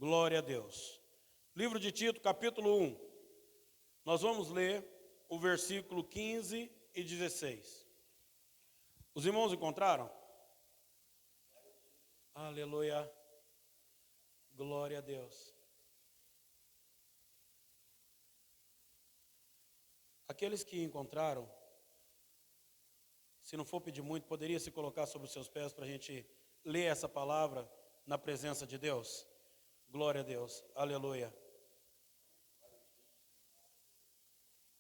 Glória a Deus. Livro de Tito, capítulo 1. Nós vamos ler o versículo 15 e 16. Os irmãos encontraram? Aleluia. Glória a Deus. Aqueles que encontraram, se não for pedir muito, poderia se colocar sobre os seus pés para a gente ler essa palavra na presença de Deus? Glória a Deus. Aleluia.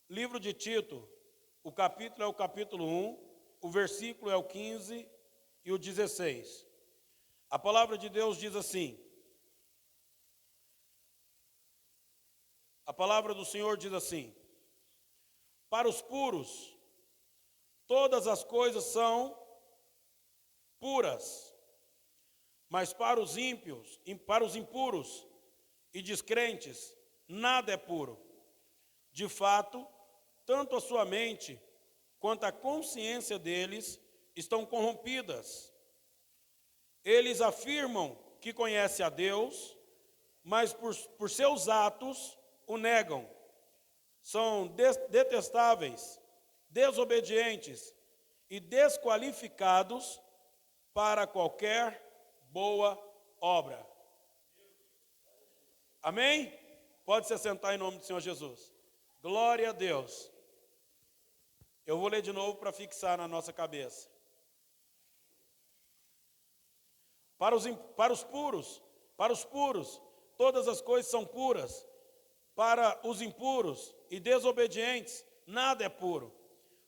Livro de Tito, o capítulo é o capítulo 1, o versículo é o 15 e o 16. A palavra de Deus diz assim: a palavra do Senhor diz assim: para os puros, todas as coisas são puras, mas para os ímpios, para os impuros e descrentes, nada é puro. De fato, tanto a sua mente quanto a consciência deles estão corrompidas. Eles afirmam que conhecem a Deus, mas por seus atos o negam. São detestáveis, desobedientes e desqualificados para qualquer boa obra. Amém? Pode se assentar em nome do Senhor Jesus. Glória a Deus. Eu vou ler de novo para fixar na nossa cabeça. Para os puros, todas as coisas são puras. Para os impuros e desobedientes, nada é puro.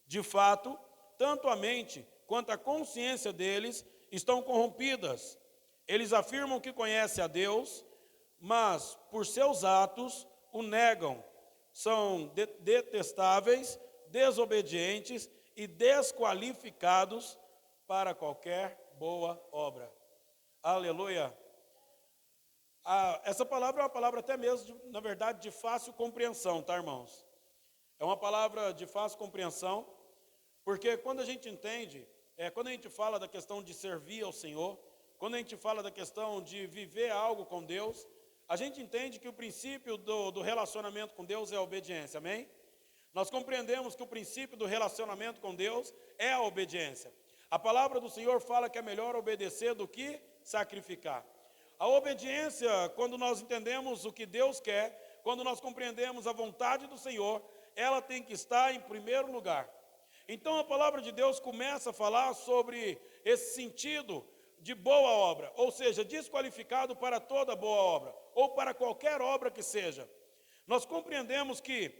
De fato, tanto a mente quanto a consciência deles estão corrompidas. Eles afirmam que conhecem a Deus, mas por seus atos o negam. São detestáveis, desobedientes e desqualificados para qualquer boa obra. Aleluia. Essa palavra é uma palavra até mesmo, na verdade, de fácil compreensão, tá, irmãos? É uma palavra de fácil compreensão, porque quando a gente entende, quando a gente fala da questão de servir ao Senhor, quando a gente fala da questão de viver algo com Deus, a gente entende que o princípio do relacionamento com Deus é a obediência, amém? Nós compreendemos que o princípio do relacionamento com Deus é a obediência. A palavra do Senhor fala que é melhor obedecer do que sacrificar. A obediência, quando nós entendemos o que Deus quer, quando nós compreendemos a vontade do Senhor, ela tem que estar em primeiro lugar. Então a palavra de Deus começa a falar sobre esse sentido de boa obra, ou seja, desqualificado para toda boa obra, ou para qualquer obra que seja. Nós compreendemos que,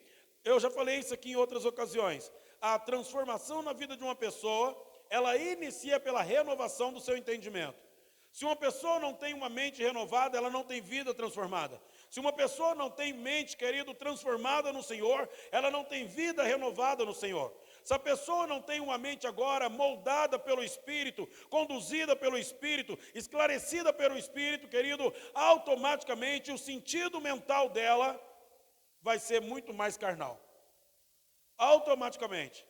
eu já falei isso aqui em outras ocasiões, a transformação na vida de uma pessoa, ela inicia pela renovação do seu entendimento. Se uma pessoa não tem uma mente renovada, ela não tem vida transformada. Se uma pessoa não tem mente, querido, transformada no Senhor, ela não tem vida renovada no Senhor. Se a pessoa não tem uma mente agora moldada pelo Espírito, conduzida pelo Espírito, esclarecida pelo Espírito, querido, automaticamente o sentido mental dela vai ser muito mais carnal. Automaticamente.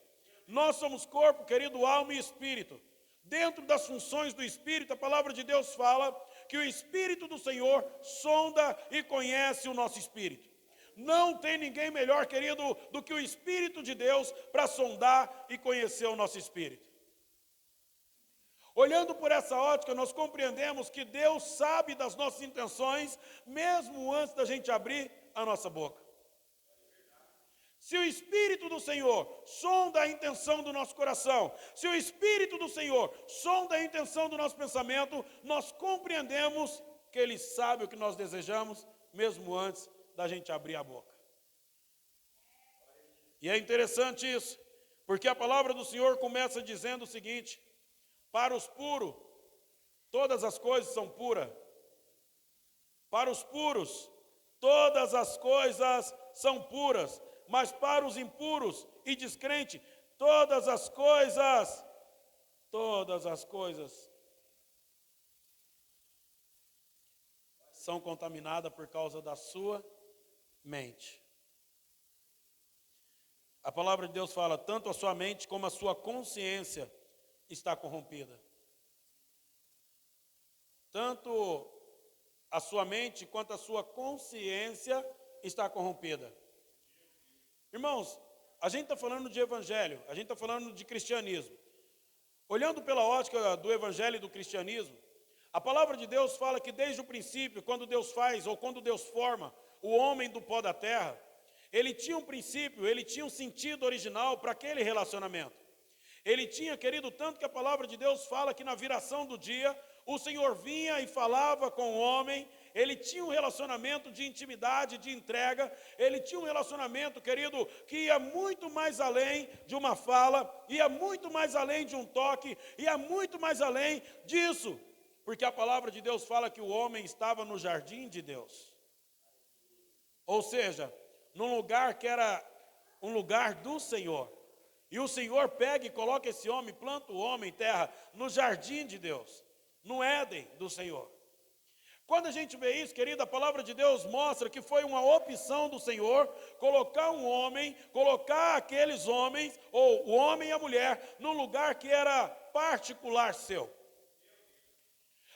Nós somos corpo, querido, alma e espírito. Dentro das funções do Espírito, a palavra de Deus fala que o Espírito do Senhor sonda e conhece o nosso espírito. Não tem ninguém melhor, querido, do que o Espírito de Deus para sondar e conhecer o nosso espírito. Olhando por essa ótica, nós compreendemos que Deus sabe das nossas intenções, mesmo antes da gente abrir a nossa boca. Se o Espírito do Senhor sonda a intenção do nosso coração, se o Espírito do Senhor sonda a intenção do nosso pensamento, nós compreendemos que Ele sabe o que nós desejamos, mesmo antes da gente abrir a boca. E é interessante isso, porque a palavra do Senhor começa dizendo o seguinte: para os puros, todas as coisas são puras. Para os puros, todas as coisas são puras. Mas para os impuros e descrentes, todas as coisas são contaminadas por causa da sua mente. A palavra de Deus fala, tanto a sua mente como a sua consciência está corrompida. Tanto a sua mente quanto a sua consciência está corrompida. Irmãos, a gente está falando de evangelho, a gente está falando de cristianismo. Olhando pela ótica do evangelho e do cristianismo, a palavra de Deus fala que desde o princípio, quando Deus faz ou quando Deus forma o homem do pó da terra, ele tinha um princípio, ele tinha um sentido original para aquele relacionamento. Ele tinha, querido, tanto que a palavra de Deus fala que na viração do dia, o Senhor vinha e falava com o homem, ele tinha um relacionamento de intimidade, de entrega, ele tinha um relacionamento, querido, que ia muito mais além de uma fala, ia muito mais além de um toque, ia muito mais além disso, porque a palavra de Deus fala que o homem estava no jardim de Deus, ou seja, num lugar que era um lugar do Senhor, e o Senhor pega e coloca esse homem, planta o homem em terra, no jardim de Deus, no Éden do Senhor. Quando a gente vê isso, querido, a palavra de Deus mostra que foi uma opção do Senhor colocar um homem, colocar aqueles homens, ou o homem e a mulher, num lugar que era particular seu.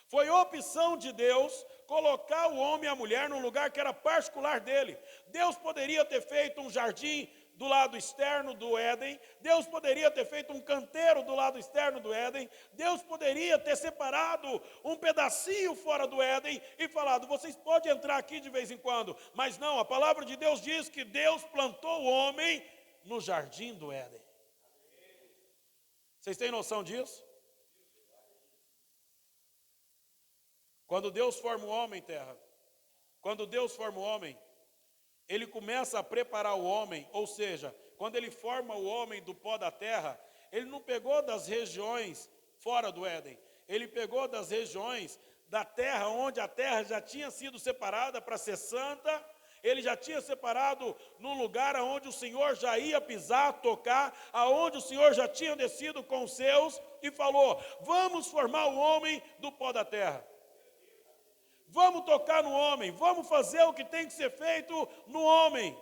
Foi opção de Deus colocar o homem e a mulher num lugar que era particular dele. Deus poderia ter feito um jardim do lado externo do Éden, Deus poderia ter feito um canteiro do lado externo do Éden, Deus poderia ter separado um pedacinho fora do Éden e falado, vocês podem entrar aqui de vez em quando, mas não, a palavra de Deus diz que Deus plantou o homem no jardim do Éden. Vocês têm noção disso? Quando Deus forma o homem, terra, quando Deus forma o homem, ele começa a preparar o homem, ou seja, quando ele forma o homem do pó da terra, ele não pegou das regiões fora do Éden, ele pegou das regiões da terra, onde a terra já tinha sido separada para ser santa, ele já tinha separado num lugar onde o Senhor já ia pisar, tocar, aonde o Senhor já tinha descido com os seus e falou, vamos formar o homem do pó da terra. Vamos tocar no homem, vamos fazer o que tem que ser feito no homem.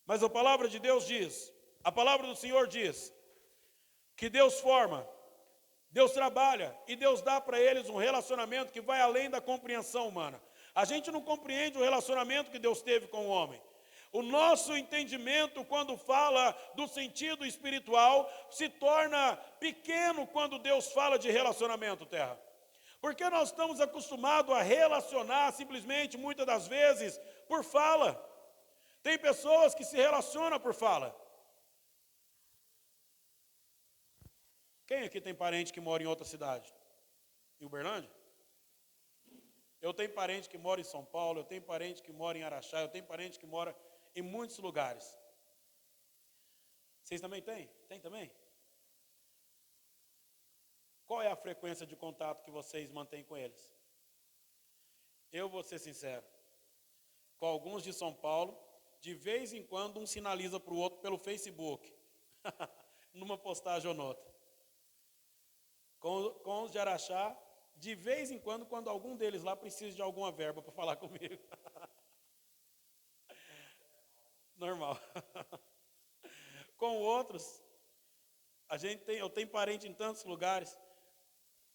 Mas a palavra de Deus diz, a palavra do Senhor diz, que Deus forma, Deus trabalha e Deus dá para eles um relacionamento que vai além da compreensão humana. A gente não compreende o relacionamento que Deus teve com o homem. O nosso entendimento, quando fala do sentido espiritual, se torna pequeno quando Deus fala de relacionamento, terra. Porque nós estamos acostumados a relacionar simplesmente, muitas das vezes, por fala. Tem pessoas que se relacionam por fala. Quem aqui tem parente que mora em outra cidade? Em Uberlândia? Eu tenho parente que mora em São Paulo, eu tenho parente que mora em Araxá, eu tenho parente que mora em muitos lugares. Vocês também têm? Tem também? Qual é a frequência de contato que vocês mantêm com eles? Eu vou ser sincero. Com alguns de São Paulo, de vez em quando um sinaliza para o outro pelo Facebook, numa postagem ou noutra. Com os de Araxá, de vez em quando algum deles lá precisa de alguma verba para falar comigo. Normal. Com outros, eu tenho parente em tantos lugares,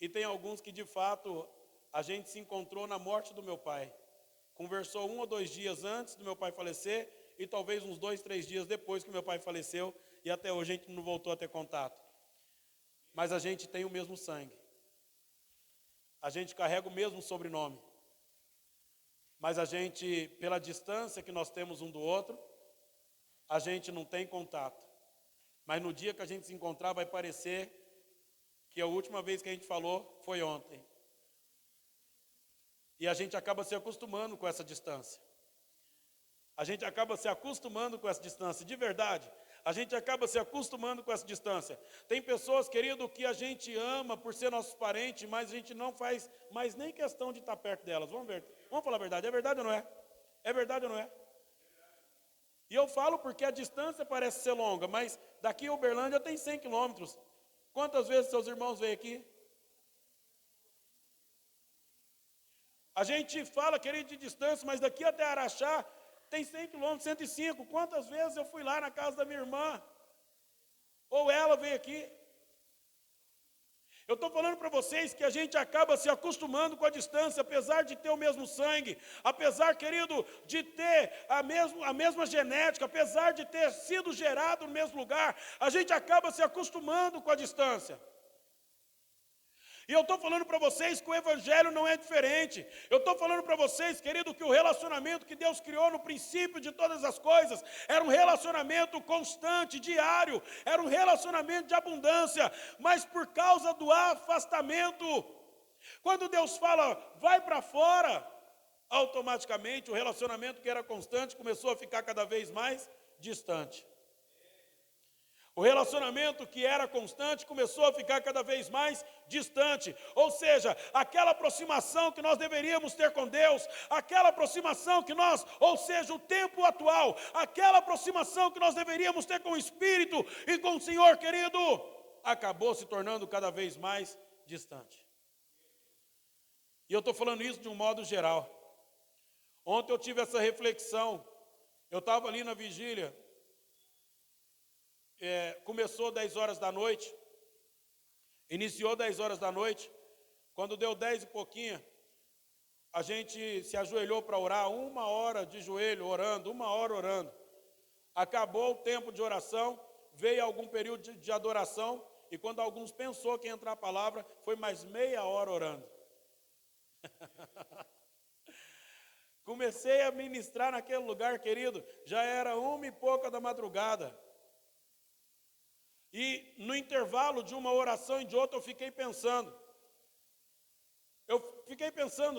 e tem alguns que de fato a gente se encontrou na morte do meu pai. Conversou 1 ou 2 dias antes do meu pai falecer, e talvez uns 2, 3 dias depois que meu pai faleceu, e até hoje a gente não voltou a ter contato. Mas a gente tem o mesmo sangue. A gente carrega o mesmo sobrenome. Mas a gente, pela distância que nós temos um do outro, a gente não tem contato. Mas no dia que a gente se encontrar, vai parecer que a última vez que a gente falou foi ontem. E a gente acaba se acostumando com essa distância. A gente acaba se acostumando com essa distância, de verdade. A gente acaba se acostumando com essa distância. Tem pessoas, querido, que a gente ama por ser nossos parentes, mas a gente não faz mais nem questão de estar perto delas. Vamos ver, vamos falar a verdade. É verdade ou não é? É verdade ou não é? E eu falo porque a distância parece ser longa, mas daqui a Uberlândia tem 100 quilômetros. Quantas vezes seus irmãos vêm aqui? A gente fala, querido, de distância, mas daqui até Araxá tem 100 quilômetros, 105. Quantas vezes eu fui lá na casa da minha irmã? Ou ela veio aqui? Eu estou falando para vocês que a gente acaba se acostumando com a distância, apesar de ter o mesmo sangue, apesar, querido, de ter a mesma genética, apesar de ter sido gerado no mesmo lugar, a gente acaba se acostumando com a distância. E eu estou falando para vocês que o Evangelho não é diferente. Eu estou falando para vocês, querido, que o relacionamento que Deus criou no princípio de todas as coisas era um relacionamento constante, diário, era um relacionamento de abundância, mas por causa do afastamento, quando Deus fala, vai para fora, automaticamente o relacionamento que era constante começou a ficar cada vez mais distante. O relacionamento que era constante começou a ficar cada vez mais distante. Ou seja, aquela aproximação que nós deveríamos ter com Deus, aquela aproximação que nós, ou seja, o tempo atual, aquela aproximação que nós deveríamos ter com o Espírito e com o Senhor querido, acabou se tornando cada vez mais distante. E eu estou falando isso de um modo geral. Ontem eu tive essa reflexão, eu estava ali na vigília, começou 10 horas da noite, iniciou 10 horas da noite, quando deu 10 e pouquinho, a gente se ajoelhou para orar, 1 hora de joelho orando, 1 hora orando. Acabou o tempo de oração, veio algum período de adoração, e quando alguns pensou que ia entrar a palavra, foi mais meia hora orando. Comecei a ministrar naquele lugar, querido, já era 1 e pouca da madrugada. E no intervalo de uma oração e de outra eu fiquei pensando.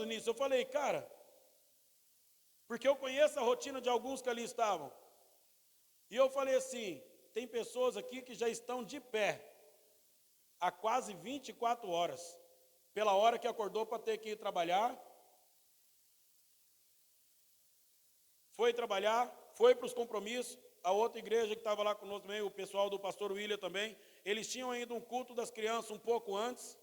Nisso, eu falei, cara, porque eu conheço a rotina de alguns que ali estavam. E eu falei assim, tem pessoas aqui que já estão de pé há quase 24 horas, pela hora que acordou para ter que ir trabalhar, foi trabalhar, foi para os compromissos. A outra igreja que estava lá conosco também, o pessoal do pastor William também, eles tinham ainda um culto das crianças um pouco antes,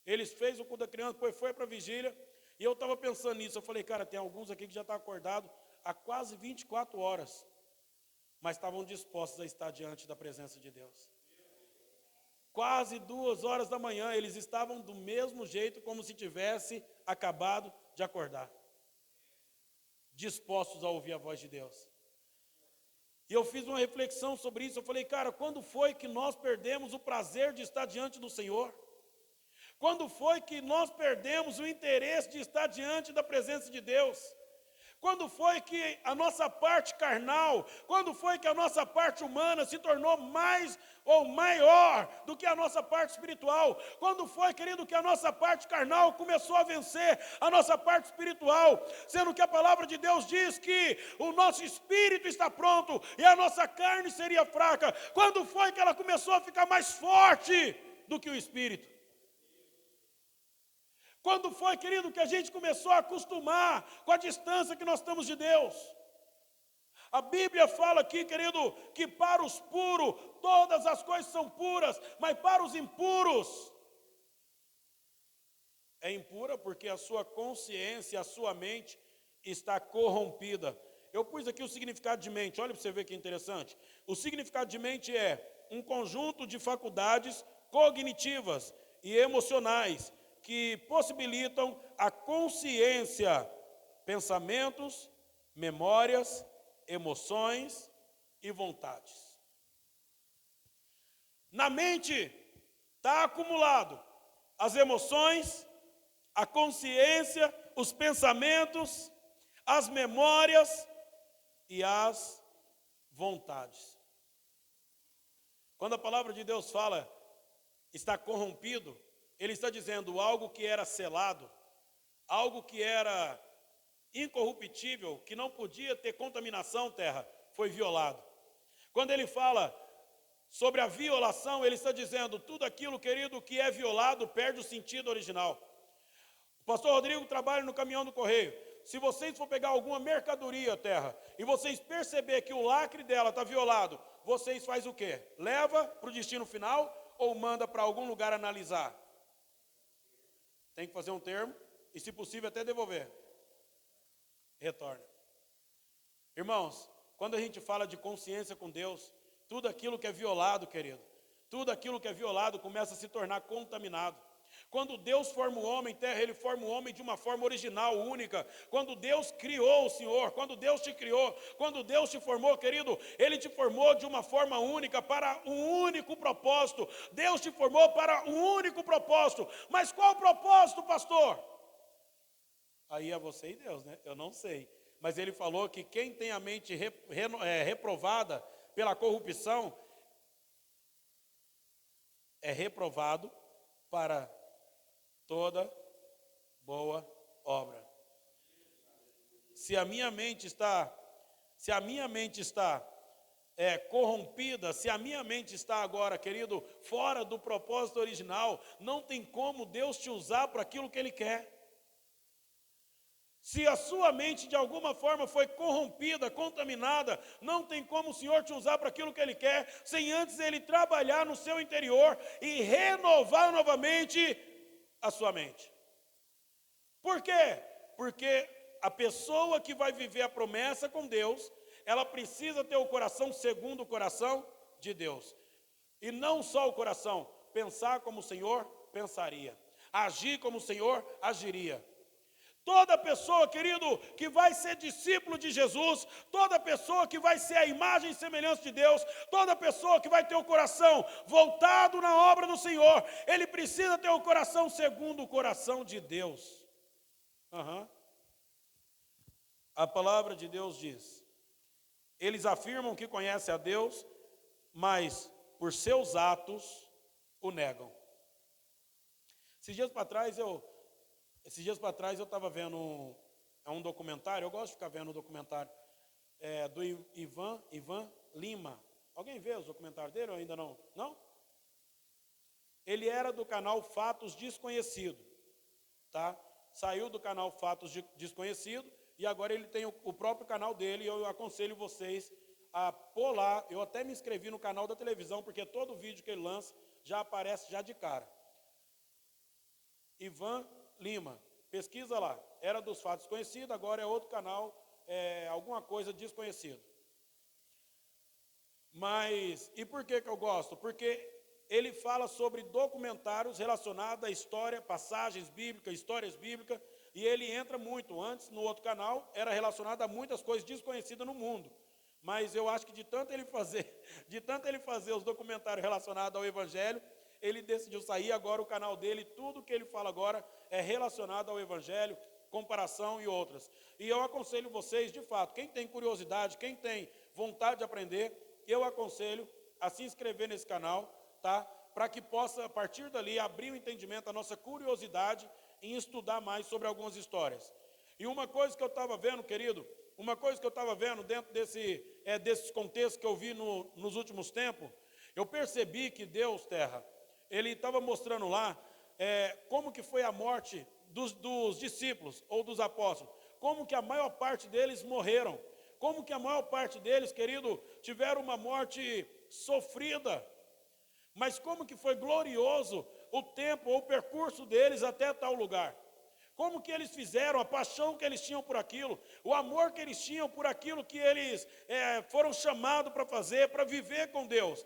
eles fez o culto da criança, depois foi para a vigília, e eu estava pensando nisso, eu falei, cara, tem alguns aqui que já estão acordados há quase 24 horas, mas estavam dispostos a estar diante da presença de Deus. Quase 2 horas da manhã, eles estavam do mesmo jeito, como se tivesse acabado de acordar, dispostos a ouvir a voz de Deus. E eu fiz uma reflexão sobre isso, eu falei, cara, quando foi que nós perdemos o prazer de estar diante do Senhor? Quando foi que nós perdemos o interesse de estar diante da presença de Deus? Quando foi que a nossa parte carnal, quando foi que a nossa parte humana se tornou mais ou maior do que a nossa parte espiritual? Quando foi, querido, que a nossa parte carnal começou a vencer a nossa parte espiritual? Sendo que a palavra de Deus diz que o nosso espírito está pronto e a nossa carne seria fraca. Quando foi que ela começou a ficar mais forte do que o espírito? Quando foi, querido, que a gente começou a acostumar com a distância que nós estamos de Deus? A Bíblia fala aqui, querido, que para os puros, todas as coisas são puras, mas para os impuros, é impura porque a sua consciência, a sua mente está corrompida. Eu pus aqui o significado de mente, olha para você ver que interessante. O significado de mente é um conjunto de faculdades cognitivas e emocionais, que possibilitam a consciência, pensamentos, memórias, emoções e vontades. Na mente está acumulado as emoções, a consciência, os pensamentos, as memórias e as vontades. Quando a palavra de Deus fala está corrompido, ele está dizendo algo que era selado, algo que era incorruptível, que não podia ter contaminação, terra, foi violado. Quando ele fala sobre a violação, ele está dizendo tudo aquilo, querido, que é violado perde o sentido original. O pastor Rodrigo trabalha no caminhão do correio. Se vocês for pegar alguma mercadoria, terra, e vocês perceber que o lacre dela está violado, vocês fazem o quê? Leva para o destino final ou manda para algum lugar analisar? Tem que fazer um termo e, se possível, até devolver. Retorna. Irmãos, quando a gente fala de consciência com Deus, tudo aquilo que é violado, querido, Tudo aquilo que é violado começa a se tornar contaminado. Quando Deus forma o homem, terra, Ele forma o homem de uma forma original, única. Quando Deus criou o Senhor, quando Deus te criou, quando Deus te formou, querido, Ele te formou de uma forma única, para um único propósito. Deus te formou para um único propósito. Mas qual propósito, pastor? Aí é você e Deus, né? Eu não sei. Mas Ele falou que quem tem a mente reprovada pela corrupção é reprovado para toda boa obra. Se a minha mente está corrompida, se a minha mente está agora, querido, fora do propósito original, não tem como Deus te usar para aquilo que Ele quer. Se a sua mente de alguma forma foi corrompida, contaminada, não tem como o Senhor te usar para aquilo que Ele quer, sem antes Ele trabalhar no seu interior e renovar novamente a sua mente. Por quê? Porque a pessoa que vai viver a promessa com Deus, ela precisa ter o coração segundo o coração de Deus. E não só o coração, pensar como o Senhor pensaria, agir como o Senhor agiria. Toda pessoa, querido, que vai ser discípulo de Jesus, toda pessoa que vai ser a imagem e semelhança de Deus, toda pessoa que vai ter o coração voltado na obra do Senhor, ele precisa ter o coração segundo o coração de Deus. A palavra de Deus diz: eles afirmam que conhecem a Deus, mas por seus atos o negam. Esses dias para trás eu estava vendo um documentário. Eu gosto de ficar vendo um documentário do Ivan Lima. Alguém vê os documentários dele ou ainda não? Não? Ele era do canal Fatos Desconhecido, tá? Saiu do canal Fatos Desconhecido e agora ele tem o próprio canal dele. E eu aconselho vocês a pôr lá. Eu até me inscrevi no canal da televisão, porque todo vídeo que ele lança já aparece já de cara. Ivan Lima, pesquisa lá. Era dos Fatos Desconhecidos, agora é outro canal, alguma coisa desconhecido. Mas, e por que eu gosto? Porque ele fala sobre documentários relacionados à história, passagens bíblicas, histórias bíblicas, e ele entra muito. Antes, no outro canal, era relacionado a muitas coisas desconhecidas no mundo. Mas eu acho que de tanto ele fazer os documentários relacionados ao Evangelho, ele decidiu sair. Agora o canal dele, tudo que ele fala agora é relacionado ao Evangelho, comparação e outras. E eu aconselho vocês, de fato, quem tem curiosidade, quem tem vontade de aprender, eu aconselho a se inscrever nesse canal, tá? Para que possa, a partir dali, abrir o entendimento, a nossa curiosidade em estudar mais sobre algumas histórias. E uma coisa que eu estava vendo, querido, dentro desses contextos que eu vi nos últimos tempos, eu percebi que Deus, terra, Ele estava mostrando lá como que foi a morte dos discípulos ou dos apóstolos, como que a maior parte deles morreram, como que a maior parte deles, querido, tiveram uma morte sofrida, mas como que foi glorioso o tempo ou o percurso deles até tal lugar. Como que eles fizeram, a paixão que eles tinham por aquilo, o amor que eles tinham por aquilo que eles foram chamados para fazer, para viver com Deus.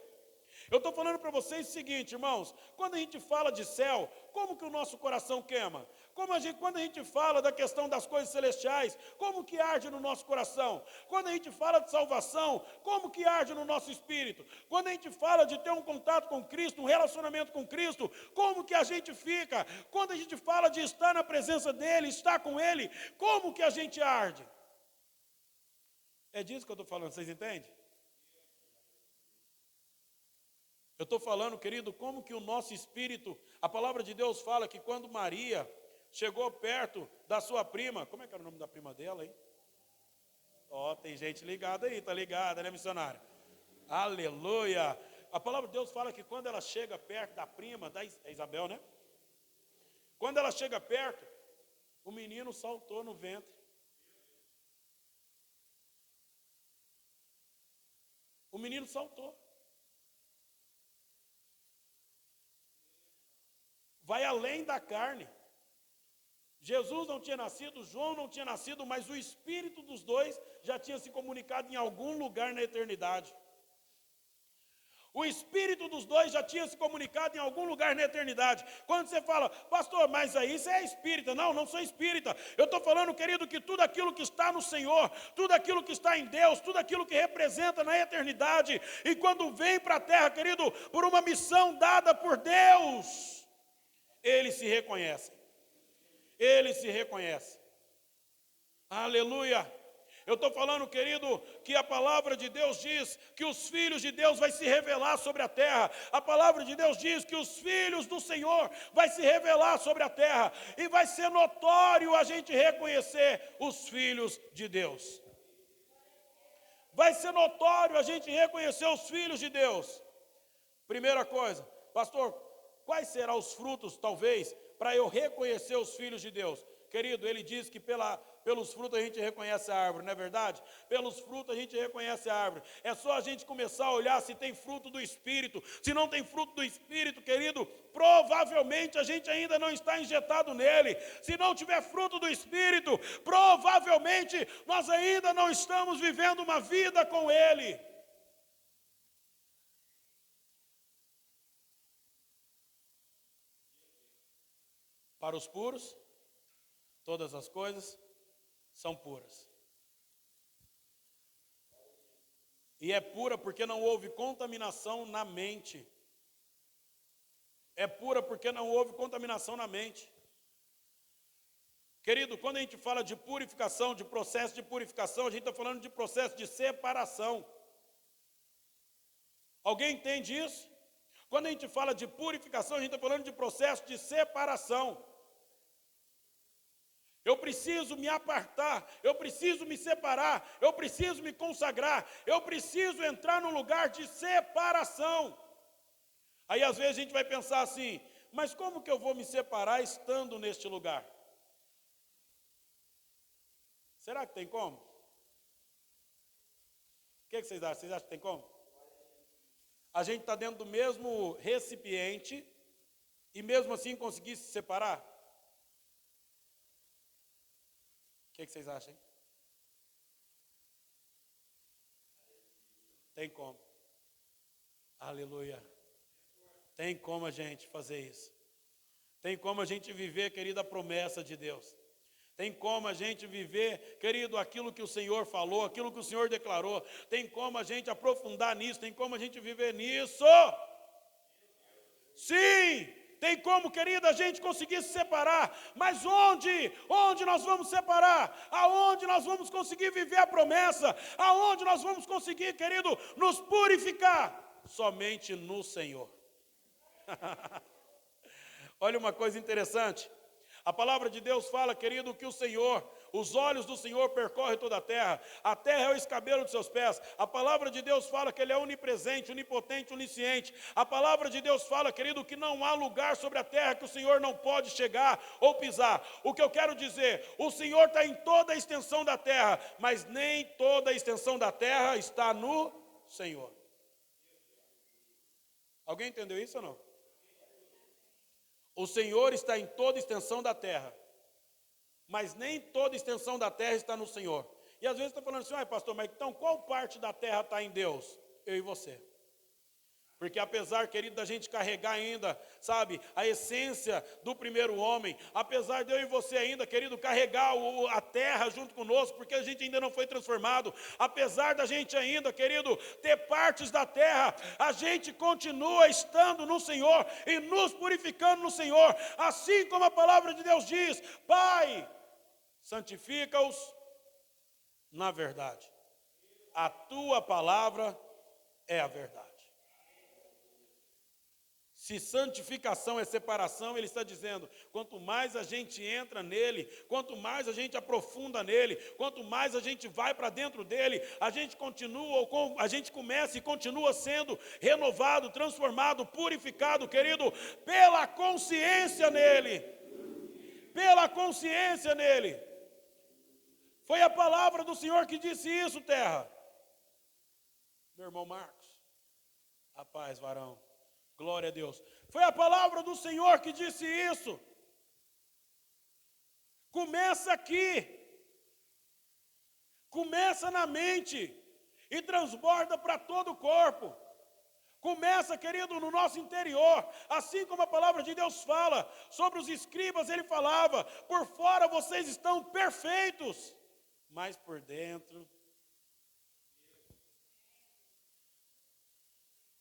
Eu estou falando para vocês o seguinte, irmãos, quando a gente fala de céu, como que o nosso coração queima? Quando a gente fala da questão das coisas celestiais, como que arde no nosso coração? Quando a gente fala de salvação, como que arde no nosso espírito? Quando a gente fala de ter um contato com Cristo, um relacionamento com Cristo, como que a gente fica? Quando a gente fala de estar na presença dEle, estar com Ele, como que a gente arde? É disso que eu estou falando, vocês entendem? Eu estou falando, querido, como que o nosso espírito, a palavra de Deus fala que quando Maria chegou perto da sua prima, como é que era o nome da prima dela, hein? Tem gente ligada aí, tá ligada, né, missionária? Aleluia! A palavra de Deus fala que quando ela chega perto da prima, da Isabel, né? Quando ela chega perto, o menino saltou no ventre. O menino saltou. Vai além da carne. Jesus não tinha nascido, João não tinha nascido, mas o espírito dos dois já tinha se comunicado em algum lugar na eternidade. O espírito dos dois já tinha se comunicado em algum lugar na eternidade. Quando você fala, pastor, mas aí você é espírita. Não, não sou espírita. Eu estou falando, querido, que tudo aquilo que está no Senhor, tudo aquilo que está em Deus, tudo aquilo que representa na eternidade, e quando vem para a terra, querido, por uma missão dada por Deus, eles se reconhecem. Eles se reconhecem. Aleluia. Eu estou falando, querido, que a palavra de Deus diz que os filhos de Deus vai se revelar sobre a terra. A palavra de Deus diz que os filhos do Senhor vai se revelar sobre a terra. E vai ser notório a gente reconhecer os filhos de Deus. Vai ser notório a gente reconhecer os filhos de Deus. Primeira coisa, pastor, quais serão os frutos, talvez, para eu reconhecer os filhos de Deus? Querido, ele diz que pelos frutos a gente reconhece a árvore, não é verdade? Pelos frutos a gente reconhece a árvore. É só a gente começar a olhar se tem fruto do Espírito. Se não tem fruto do Espírito, querido, provavelmente a gente ainda não está injetado nele. Se não tiver fruto do Espírito, provavelmente nós ainda não estamos vivendo uma vida com ele. Para os puros, todas as coisas são puras. E é pura porque não houve contaminação na mente. É pura porque não houve contaminação na mente. Querido, quando a gente fala de purificação, de processo de purificação, a gente está falando de processo de separação. Alguém entende isso? Quando a gente fala de purificação, a gente está falando de processo de separação. Eu preciso me apartar, eu preciso me separar, eu preciso me consagrar, eu preciso entrar num lugar de separação. Aí às vezes a gente vai pensar assim, mas como que eu vou me separar estando neste lugar? Será que tem como? O que vocês acham? Vocês acham que tem como? A gente está dentro do mesmo recipiente e mesmo assim conseguir se separar? O que vocês acham? Tem como. Aleluia. Tem como a gente fazer isso. Tem como a gente viver, querida, a promessa de Deus. Tem como a gente viver, querido, aquilo que o Senhor falou, aquilo que o Senhor declarou. Tem como a gente aprofundar nisso, tem como a gente viver nisso. Sim! Tem como, querida, a gente conseguir se separar. Mas onde? Onde nós vamos separar? Aonde nós vamos conseguir viver a promessa? Aonde nós vamos conseguir, querido, nos purificar? Somente no Senhor. Olha uma coisa interessante. A palavra de Deus fala, querido, que o Senhor, os olhos do Senhor percorrem toda a terra é o escabelo de seus pés. A palavra de Deus fala que Ele é onipresente, onipotente, onisciente. A palavra de Deus fala, querido, que não há lugar sobre a terra que o Senhor não pode chegar ou pisar. O que eu quero dizer, o Senhor está em toda a extensão da terra, mas nem toda a extensão da terra está no Senhor. Alguém entendeu isso ou não? O Senhor está em toda a extensão da terra, mas nem toda a extensão da terra está no Senhor. E às vezes está falando assim, pastor, mas então qual parte da terra está em Deus? Eu e você. Porque apesar, querido, da gente carregar ainda, sabe, a essência do primeiro homem, apesar de eu e você ainda, querido, carregar a terra junto conosco, porque a gente ainda não foi transformado, apesar da gente ainda, querido, ter partes da terra, a gente continua estando no Senhor e nos purificando no Senhor, assim como a palavra de Deus diz, Pai, santifica-os na verdade. A tua palavra é a verdade. Se santificação é separação, ele está dizendo, quanto mais a gente entra nele, quanto mais a gente aprofunda nele, quanto mais a gente vai para dentro dele, a gente começa e continua sendo renovado, transformado, purificado, querido, pela consciência nele. Pela consciência nele. Foi a palavra do Senhor que disse isso, terra. Meu irmão Marcos, a paz, varão. Glória a Deus. Foi a palavra do Senhor que disse isso. Começa aqui. Começa na mente e transborda para todo o corpo. Começa, querido, no nosso interior, assim como a palavra de Deus fala sobre os escribas, ele falava: por fora vocês estão perfeitos, mas por dentro,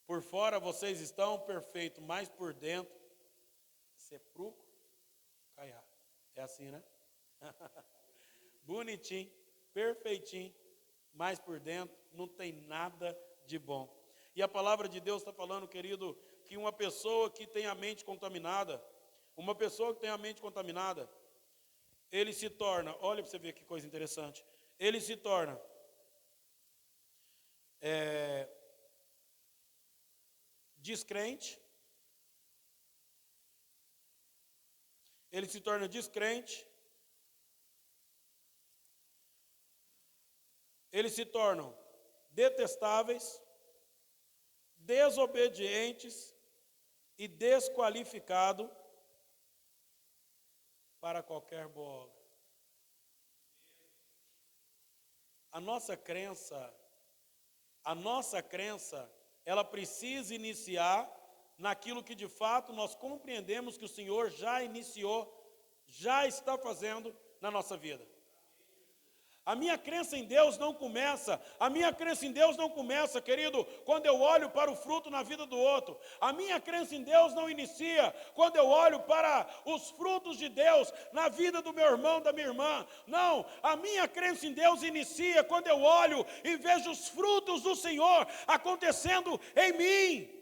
por fora vocês estão perfeitos, mas por dentro, sepulcro, caiado. É assim, né? Bonitinho, perfeitinho, mas por dentro não tem nada de bom. E a palavra de Deus está falando, querido, que uma pessoa que tem a mente contaminada, ele se torna, olha para você ver que coisa interessante, ele se torna descrente, eles se tornam detestáveis, desobedientes e desqualificados para qualquer boa obra. A nossa crença, ela precisa iniciar naquilo que de fato nós compreendemos que o Senhor já iniciou, já está fazendo na nossa vida. A minha crença em Deus não começa, querido, quando eu olho para o fruto na vida do outro. A minha crença em Deus não inicia quando eu olho para os frutos de Deus na vida do meu irmão, da minha irmã. Não, a minha crença em Deus inicia quando eu olho e vejo os frutos do Senhor acontecendo em mim.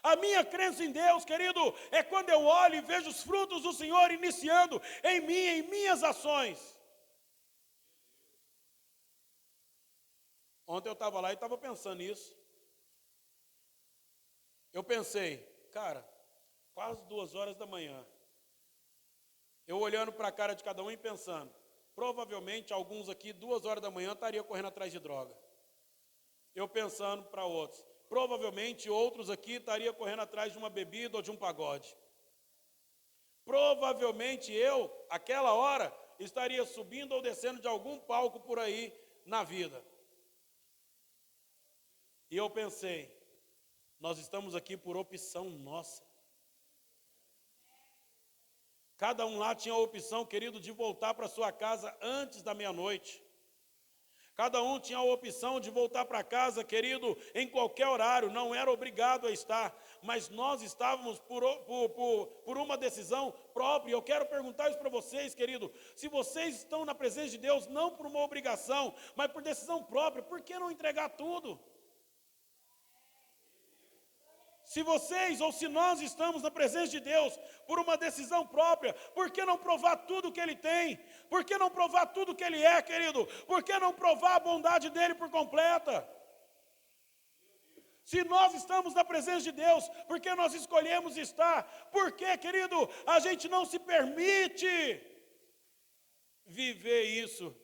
A minha crença em Deus, querido, é quando eu olho e vejo os frutos do Senhor iniciando em mim, em minhas ações. Ontem eu estava lá e estava pensando nisso. Eu pensei, cara, quase 2 horas da manhã. Eu olhando para a cara de cada um e pensando, provavelmente alguns aqui, 2 horas da manhã, estariam correndo atrás de droga. Eu pensando para outros. Provavelmente outros aqui estariam correndo atrás de uma bebida ou de um pagode. Provavelmente eu, aquela hora, estaria subindo ou descendo de algum palco por aí na vida. E eu pensei, nós estamos aqui por opção nossa. Cada um lá tinha a opção, querido, de voltar para sua casa antes da meia-noite. Cada um tinha a opção de voltar para casa, querido, em qualquer horário, não era obrigado a estar, mas nós estávamos por uma decisão própria. Eu quero perguntar isso para vocês, querido, se vocês estão na presença de Deus, não por uma obrigação, mas por decisão própria, por que não entregar tudo? Se vocês ou se nós estamos na presença de Deus por uma decisão própria, por que não provar tudo que Ele tem? Por que não provar tudo que Ele é, querido? Por que não provar a bondade dEle por completa? Se nós estamos na presença de Deus, por que nós escolhemos estar? Por que, querido, a gente não se permite viver isso?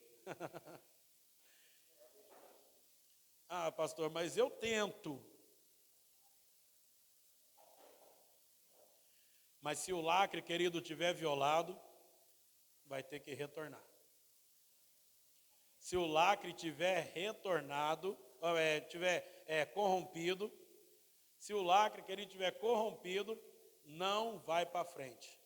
Ah, pastor, mas eu tento. Mas se o lacre, querido, tiver violado, vai ter que retornar. Se o lacre tiver corrompido, se o lacre, querido, tiver corrompido, não vai para frente.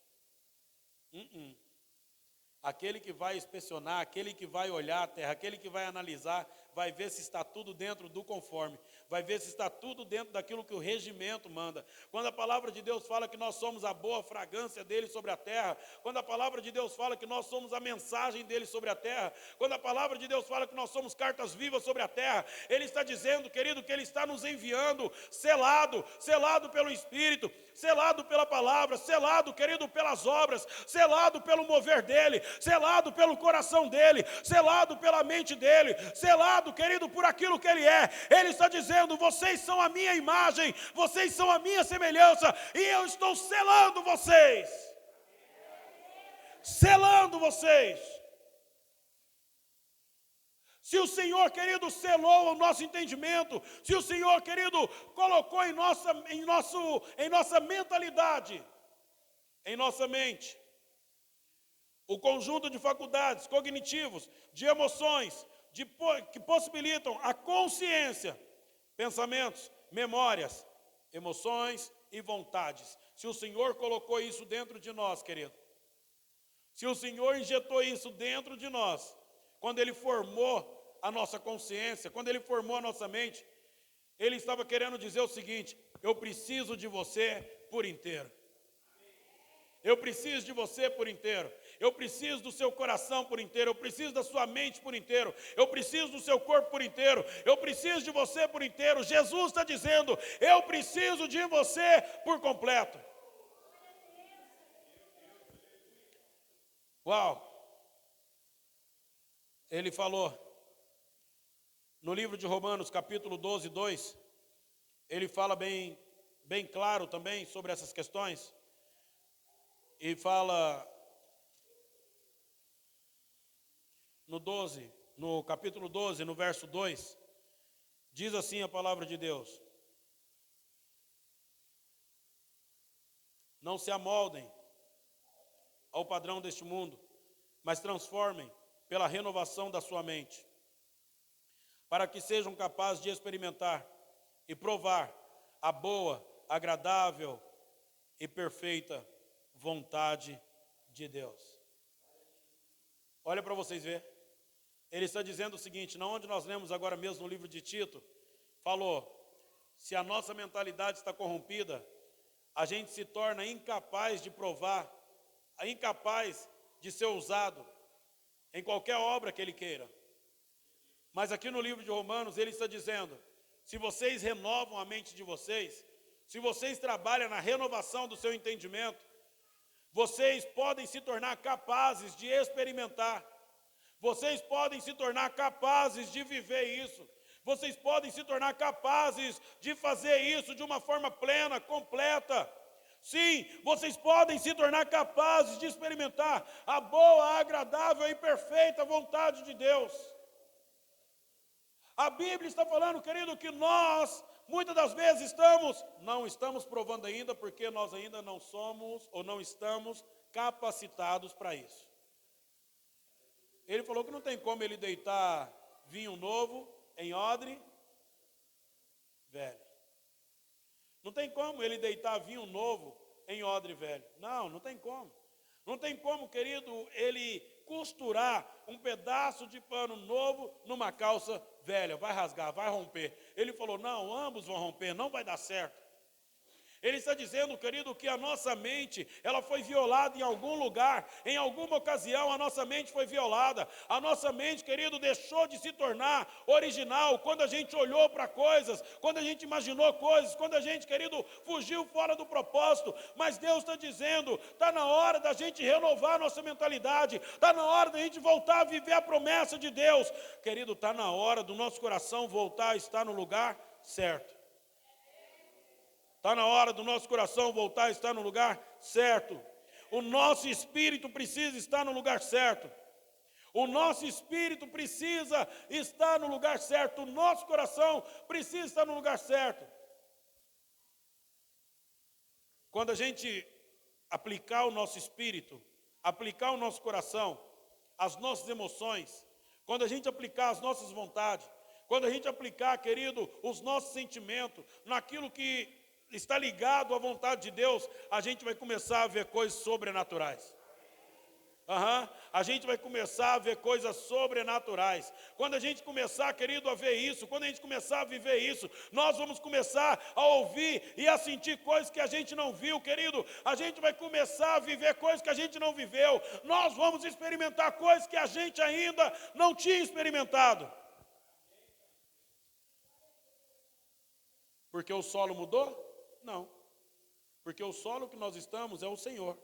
Aquele que vai inspecionar, aquele que vai olhar a terra, aquele que vai analisar, vai ver se está tudo dentro do conforme, vai ver se está tudo dentro daquilo que o regimento manda. Quando a palavra de Deus fala que nós somos a boa fragrância dele sobre a terra, quando a palavra de Deus fala que nós somos a mensagem dele sobre a terra, quando a palavra de Deus fala que nós somos cartas vivas sobre a terra, ele está dizendo, querido, que ele está nos enviando selado pelo Espírito, selado pela palavra, selado, querido, pelas obras, selado pelo mover dele, selado pelo coração dele, selado pela mente dele, selado, querido, por aquilo que ele é. Ele está dizendo, vocês são a minha imagem, vocês são a minha semelhança, e eu estou selando vocês. Selando vocês. Se o Senhor, querido, selou o nosso entendimento, se o Senhor, querido, colocou em nossa mentalidade, em nossa mente, o conjunto de faculdades cognitivos, de emoções, que possibilitam a consciência, pensamentos, memórias, emoções e vontades. Se o Senhor colocou isso dentro de nós, querido, se o Senhor injetou isso dentro de nós, quando Ele formou a nossa consciência, quando Ele formou a nossa mente, Ele estava querendo dizer o seguinte: eu preciso de você por inteiro. Eu preciso de você por inteiro. Eu preciso do seu coração por inteiro. Eu preciso da sua mente por inteiro. Eu preciso do seu corpo por inteiro. Eu preciso de você por inteiro. Jesus está dizendo: eu preciso de você por completo. Uau! Ele falou no livro de Romanos, capítulo 12, 2, ele fala bem claro também sobre essas questões. E fala no capítulo 12, no verso 2, diz assim a palavra de Deus: não se amoldem ao padrão deste mundo, mas transformem pela renovação da sua mente, para que sejam capazes de experimentar e provar a boa, agradável e perfeita vontade de Deus. Olha para vocês verem. Ele está dizendo o seguinte, na onde nós lemos agora mesmo no livro de Tito, falou: se a nossa mentalidade está corrompida, a gente se torna incapaz de provar, incapaz de ser usado em qualquer obra que Ele queira. Mas aqui no livro de Romanos, ele está dizendo: se vocês renovam a mente de vocês, se vocês trabalham na renovação do seu entendimento, vocês podem se tornar capazes de experimentar, vocês podem se tornar capazes de viver isso, vocês podem se tornar capazes de fazer isso de uma forma plena, completa. Sim, vocês podem se tornar capazes de experimentar a boa, agradável e perfeita vontade de Deus. A Bíblia está falando, querido, que nós, muitas das vezes, não estamos provando ainda, porque nós ainda não somos ou não estamos capacitados para isso. Ele falou que não tem como ele deitar vinho novo em odre velho. Não tem como ele deitar vinho novo em odre velho. Não tem como. Não tem como, querido, ele costurar um pedaço de pano novo numa calça velha. Vai rasgar, vai romper. Ele falou: não, ambos vão romper, não vai dar certo. Ele está dizendo, querido, que a nossa mente, ela foi violada em algum lugar, em alguma ocasião a nossa mente foi violada. A nossa mente, querido, deixou de se tornar original quando a gente olhou para coisas, quando a gente imaginou coisas, quando a gente, querido, fugiu fora do propósito. Mas Deus está dizendo, está na hora da gente renovar a nossa mentalidade, está na hora da gente voltar a viver a promessa de Deus. Querido, está na hora do nosso coração voltar a estar no lugar certo. Está na hora do nosso coração voltar a estar no lugar certo. O nosso espírito precisa estar no lugar certo. O nosso espírito precisa estar no lugar certo. O nosso coração precisa estar no lugar certo. Quando a gente aplicar o nosso espírito, aplicar o nosso coração, as nossas emoções, quando a gente aplicar as nossas vontades, quando a gente aplicar, querido, os nossos sentimentos, naquilo que está ligado à vontade de Deus, a gente vai começar a ver coisas sobrenaturais. A gente vai começar a ver coisas sobrenaturais. Quando a gente começar, querido, a ver isso, quando a gente começar a viver isso, nós vamos começar a ouvir e a sentir coisas que a gente não viu, querido. A gente vai começar a viver coisas que a gente não viveu. Nós vamos experimentar coisas que a gente ainda não tinha experimentado. Porque o solo mudou? Não, porque o solo que nós estamos é o Senhor,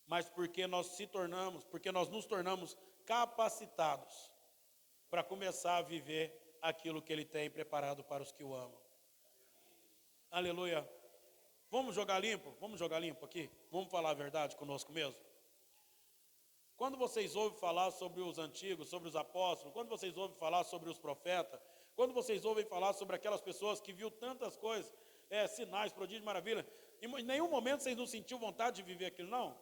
mas porque nós nos tornamos capacitados para começar a viver aquilo que Ele tem preparado para os que o amam. Aleluia. Vamos jogar limpo aqui? Vamos falar a verdade conosco mesmo? Quando vocês ouvem falar sobre os antigos, sobre os apóstolos, quando vocês ouvem falar sobre os profetas, quando vocês ouvem falar sobre aquelas pessoas que viu tantas coisas, sinais, prodígios, maravilha, em nenhum momento vocês não sentiram vontade de viver aquilo, não?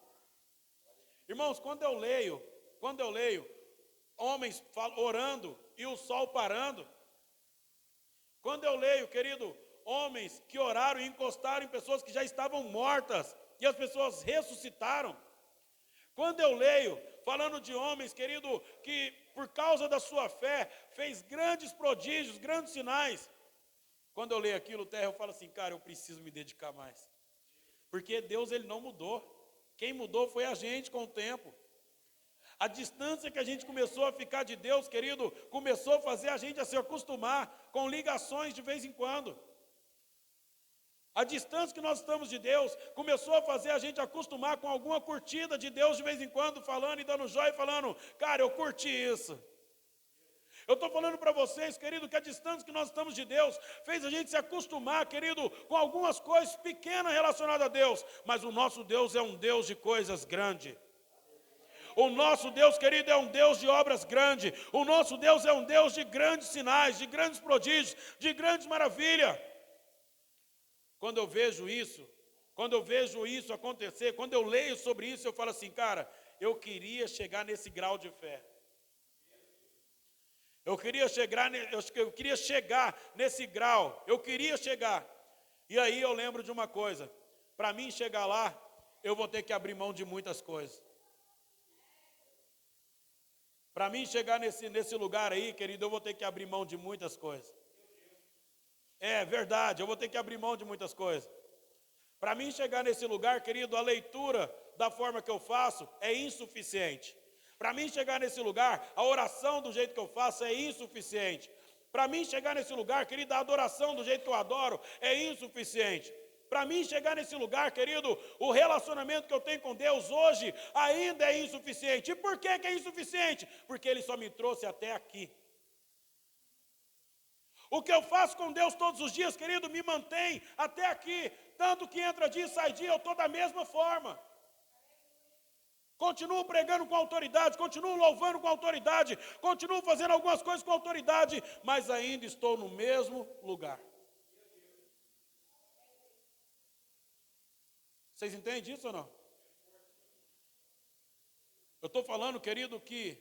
Irmãos, quando eu leio, homens orando e o sol parando. Quando eu leio, querido, homens que oraram e encostaram em pessoas que já estavam mortas e as pessoas ressuscitaram. Quando eu leio, falando de homens, querido, que por causa da sua fé fez grandes prodígios, grandes sinais. Quando eu leio aquilo, terra, eu falo assim, cara, eu preciso me dedicar mais. Porque Deus, ele não mudou. Quem mudou foi a gente com o tempo. A distância que a gente começou a ficar de Deus, querido, começou a fazer a gente a se acostumar com ligações de vez em quando. A distância que nós estamos de Deus começou a fazer a gente acostumar com alguma curtida de Deus de vez em quando, falando e dando joia e falando, cara, eu curti isso. Eu estou falando para vocês, querido, que a distância que nós estamos de Deus fez a gente se acostumar, querido, com algumas coisas pequenas relacionadas a Deus, mas o nosso Deus é um Deus de coisas grandes. O nosso Deus, querido, é um Deus de obras grandes. O nosso Deus é um Deus de grandes sinais, de grandes prodígios, de grandes maravilhas. Quando eu vejo isso acontecer, quando eu leio sobre isso, eu falo assim, cara, eu queria chegar nesse grau de fé. Eu queria chegar nesse grau, eu queria chegar. E aí eu lembro de uma coisa, para mim chegar lá, eu vou ter que abrir mão de muitas coisas. Para mim chegar nesse lugar aí, querido, eu vou ter que abrir mão de muitas coisas. É verdade, eu vou ter que abrir mão de muitas coisas. Para mim chegar nesse lugar, querido, a leitura da forma que eu faço é insuficiente. Para mim chegar nesse lugar, a oração do jeito que eu faço é insuficiente. Para mim chegar nesse lugar, querido, a adoração do jeito que eu adoro é insuficiente. Para mim chegar nesse lugar, querido, o relacionamento que eu tenho com Deus hoje ainda é insuficiente. E por que é insuficiente? Porque Ele só me trouxe até aqui. O que eu faço com Deus todos os dias, querido, me mantém até aqui. Tanto que entra dia e sai dia, eu estou da mesma forma. Continuo pregando com autoridade, continuo louvando com autoridade, continuo fazendo algumas coisas com autoridade, mas ainda estou no mesmo lugar. Vocês entendem isso ou não? Eu estou falando, querido, que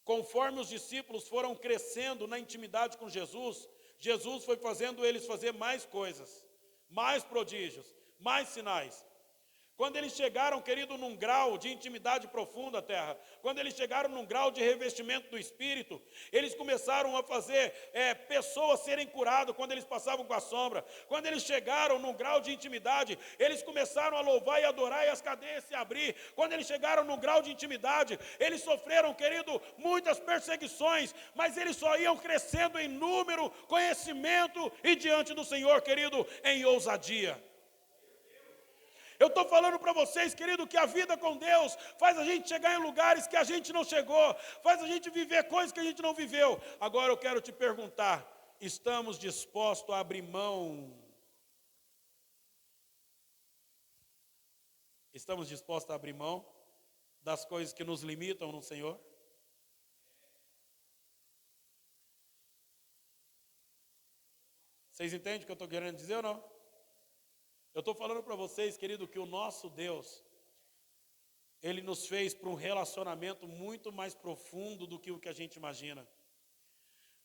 conforme os discípulos foram crescendo na intimidade com Jesus, Jesus foi fazendo eles fazer mais coisas, mais prodígios, mais sinais. Quando eles chegaram, querido, num grau de intimidade profunda, terra, quando eles chegaram num grau de revestimento do Espírito, eles começaram a fazer pessoas serem curadas quando eles passavam com a sombra. Quando eles chegaram num grau de intimidade, eles começaram a louvar e adorar e as cadeias se abrir. Quando eles chegaram num grau de intimidade, eles sofreram, querido, muitas perseguições, mas eles só iam crescendo em número, conhecimento e diante do Senhor, querido, em ousadia. Eu estou falando para vocês, querido, que a vida com Deus faz a gente chegar em lugares que a gente não chegou, faz a gente viver coisas que a gente não viveu. Agora eu quero te perguntar, estamos dispostos a abrir mão? Estamos dispostos a abrir mão das coisas que nos limitam no Senhor? Vocês entendem o que eu estou querendo dizer ou não? Eu estou falando para vocês, querido, que o nosso Deus, Ele nos fez para um relacionamento muito mais profundo do que o que a gente imagina.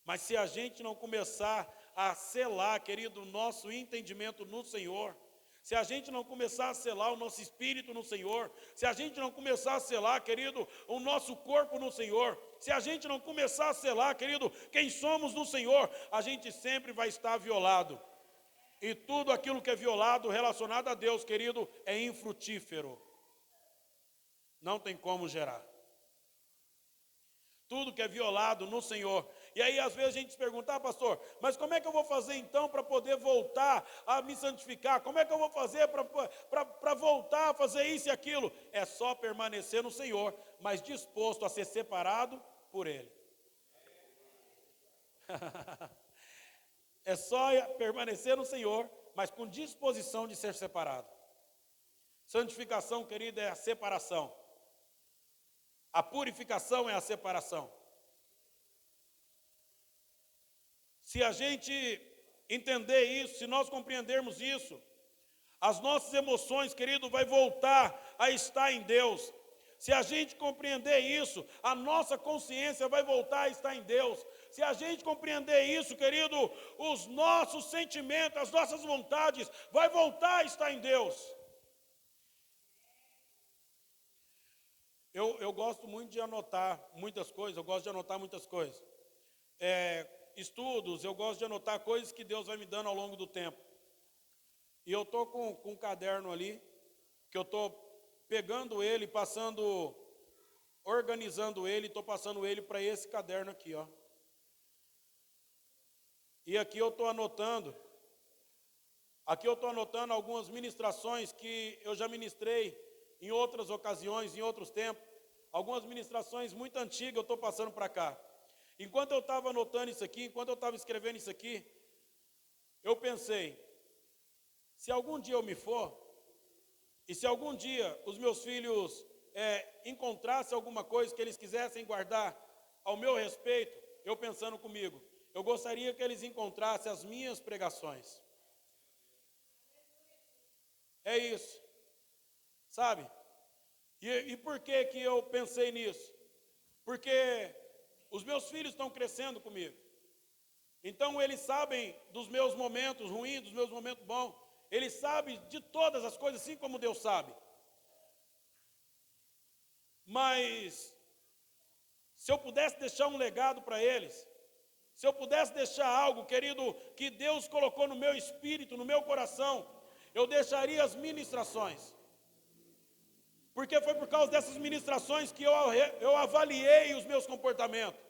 Mas se a gente não começar a selar, querido, o nosso entendimento no Senhor, se a gente não começar a selar o nosso espírito no Senhor, se a gente não começar a selar, querido, o nosso corpo no Senhor, se a gente não começar a selar, querido, quem somos no Senhor, a gente sempre vai estar violado. E tudo aquilo que é violado, relacionado a Deus, querido, é infrutífero. Não tem como gerar. Tudo que é violado no Senhor. E aí, às vezes, a gente se pergunta, pastor, mas como é que eu vou fazer, então, para poder voltar a me santificar? Como é que eu vou fazer para voltar a fazer isso e aquilo? É só permanecer no Senhor, mas disposto a ser separado por Ele. É só permanecer no Senhor, mas com disposição de ser separado. Santificação, querida, é a separação. A purificação é a separação. Se a gente entender isso, se nós compreendermos isso, as nossas emoções, querido, vai voltar a estar em Deus. Se a gente compreender isso, a nossa consciência vai voltar a estar em Deus. Se a gente compreender isso, querido, os nossos sentimentos, as nossas vontades, vai voltar a estar em Deus. Eu gosto muito de anotar muitas coisas, Estudos, eu gosto de anotar coisas que Deus vai me dando ao longo do tempo. E eu estou com um caderno ali, que eu estou pegando ele, organizando ele, estou passando ele para esse caderno aqui, ó. E aqui eu estou anotando algumas ministrações que eu já ministrei em outras ocasiões, em outros tempos. Algumas ministrações muito antigas eu estou passando para cá. Enquanto eu estava anotando isso aqui, enquanto eu estava escrevendo isso aqui, eu pensei, se algum dia eu me for, e se algum dia os meus filhos encontrassem alguma coisa que eles quisessem guardar ao meu respeito, eu pensando comigo, eu gostaria que eles encontrassem as minhas pregações. É isso, sabe? E por que eu pensei nisso? Porque os meus filhos estão crescendo comigo. Então eles sabem dos meus momentos ruins, dos meus momentos bons. Eles sabem de todas as coisas, assim como Deus sabe. Mas, se eu pudesse deixar um legado para eles, se eu pudesse deixar algo, querido, que Deus colocou no meu espírito, no meu coração, eu deixaria as ministrações. Porque foi por causa dessas ministrações que eu avaliei os meus comportamentos.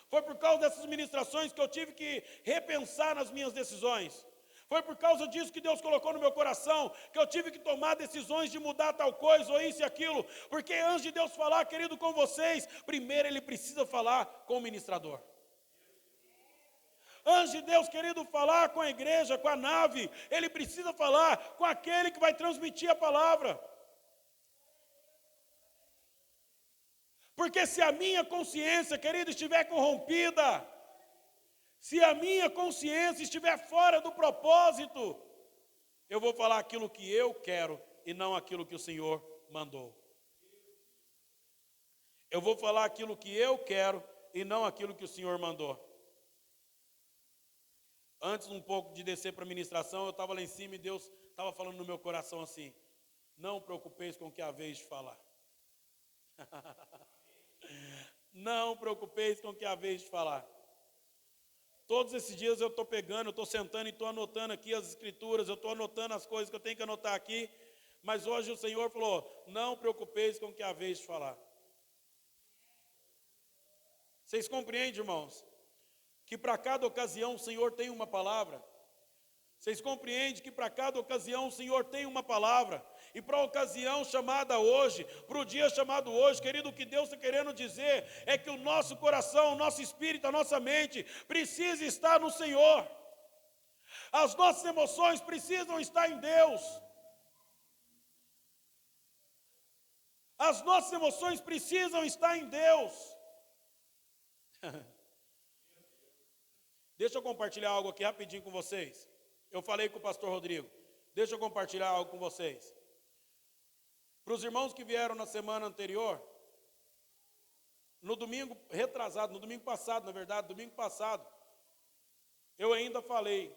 Foi por causa dessas ministrações que eu tive que repensar nas minhas decisões. Foi por causa disso que Deus colocou no meu coração, que eu tive que tomar decisões de mudar tal coisa, ou isso e aquilo. Porque antes de Deus falar, querido, com vocês, primeiro Ele precisa falar com o ministrador. Antes de Deus, querido, falar com a igreja, com a nave, Ele precisa falar com aquele que vai transmitir a palavra. Porque se a minha consciência, querido, estiver corrompida, se a minha consciência estiver fora do propósito, eu vou falar aquilo que eu quero e não aquilo que o Senhor mandou. Eu vou falar aquilo que eu quero e não aquilo que o Senhor mandou. Antes um pouco de descer para a ministração, eu estava lá em cima e Deus estava falando no meu coração assim, não preocupeis com o que haveis de falar. Não preocupeis com o que haveis de falar. Todos esses dias eu estou pegando, eu estou sentando e estou anotando aqui as escrituras, eu estou anotando as coisas que eu tenho que anotar aqui, mas hoje o Senhor falou, não preocupeis com o que haveis de falar. Vocês compreendem, irmãos, que para cada ocasião o Senhor tem uma palavra? Vocês compreendem que para cada ocasião o Senhor tem uma palavra? E para a ocasião chamada hoje, para o dia chamado hoje, querido, o que Deus está querendo dizer é que o nosso coração, o nosso espírito, a nossa mente precisa estar no Senhor. As nossas emoções precisam estar em Deus. As nossas emoções precisam estar em Deus. Deixa eu compartilhar algo aqui rapidinho com vocês. Eu falei com o pastor Rodrigo. Deixa eu compartilhar algo com vocês. Para os irmãos que vieram na semana anterior, no domingo passado, eu ainda falei,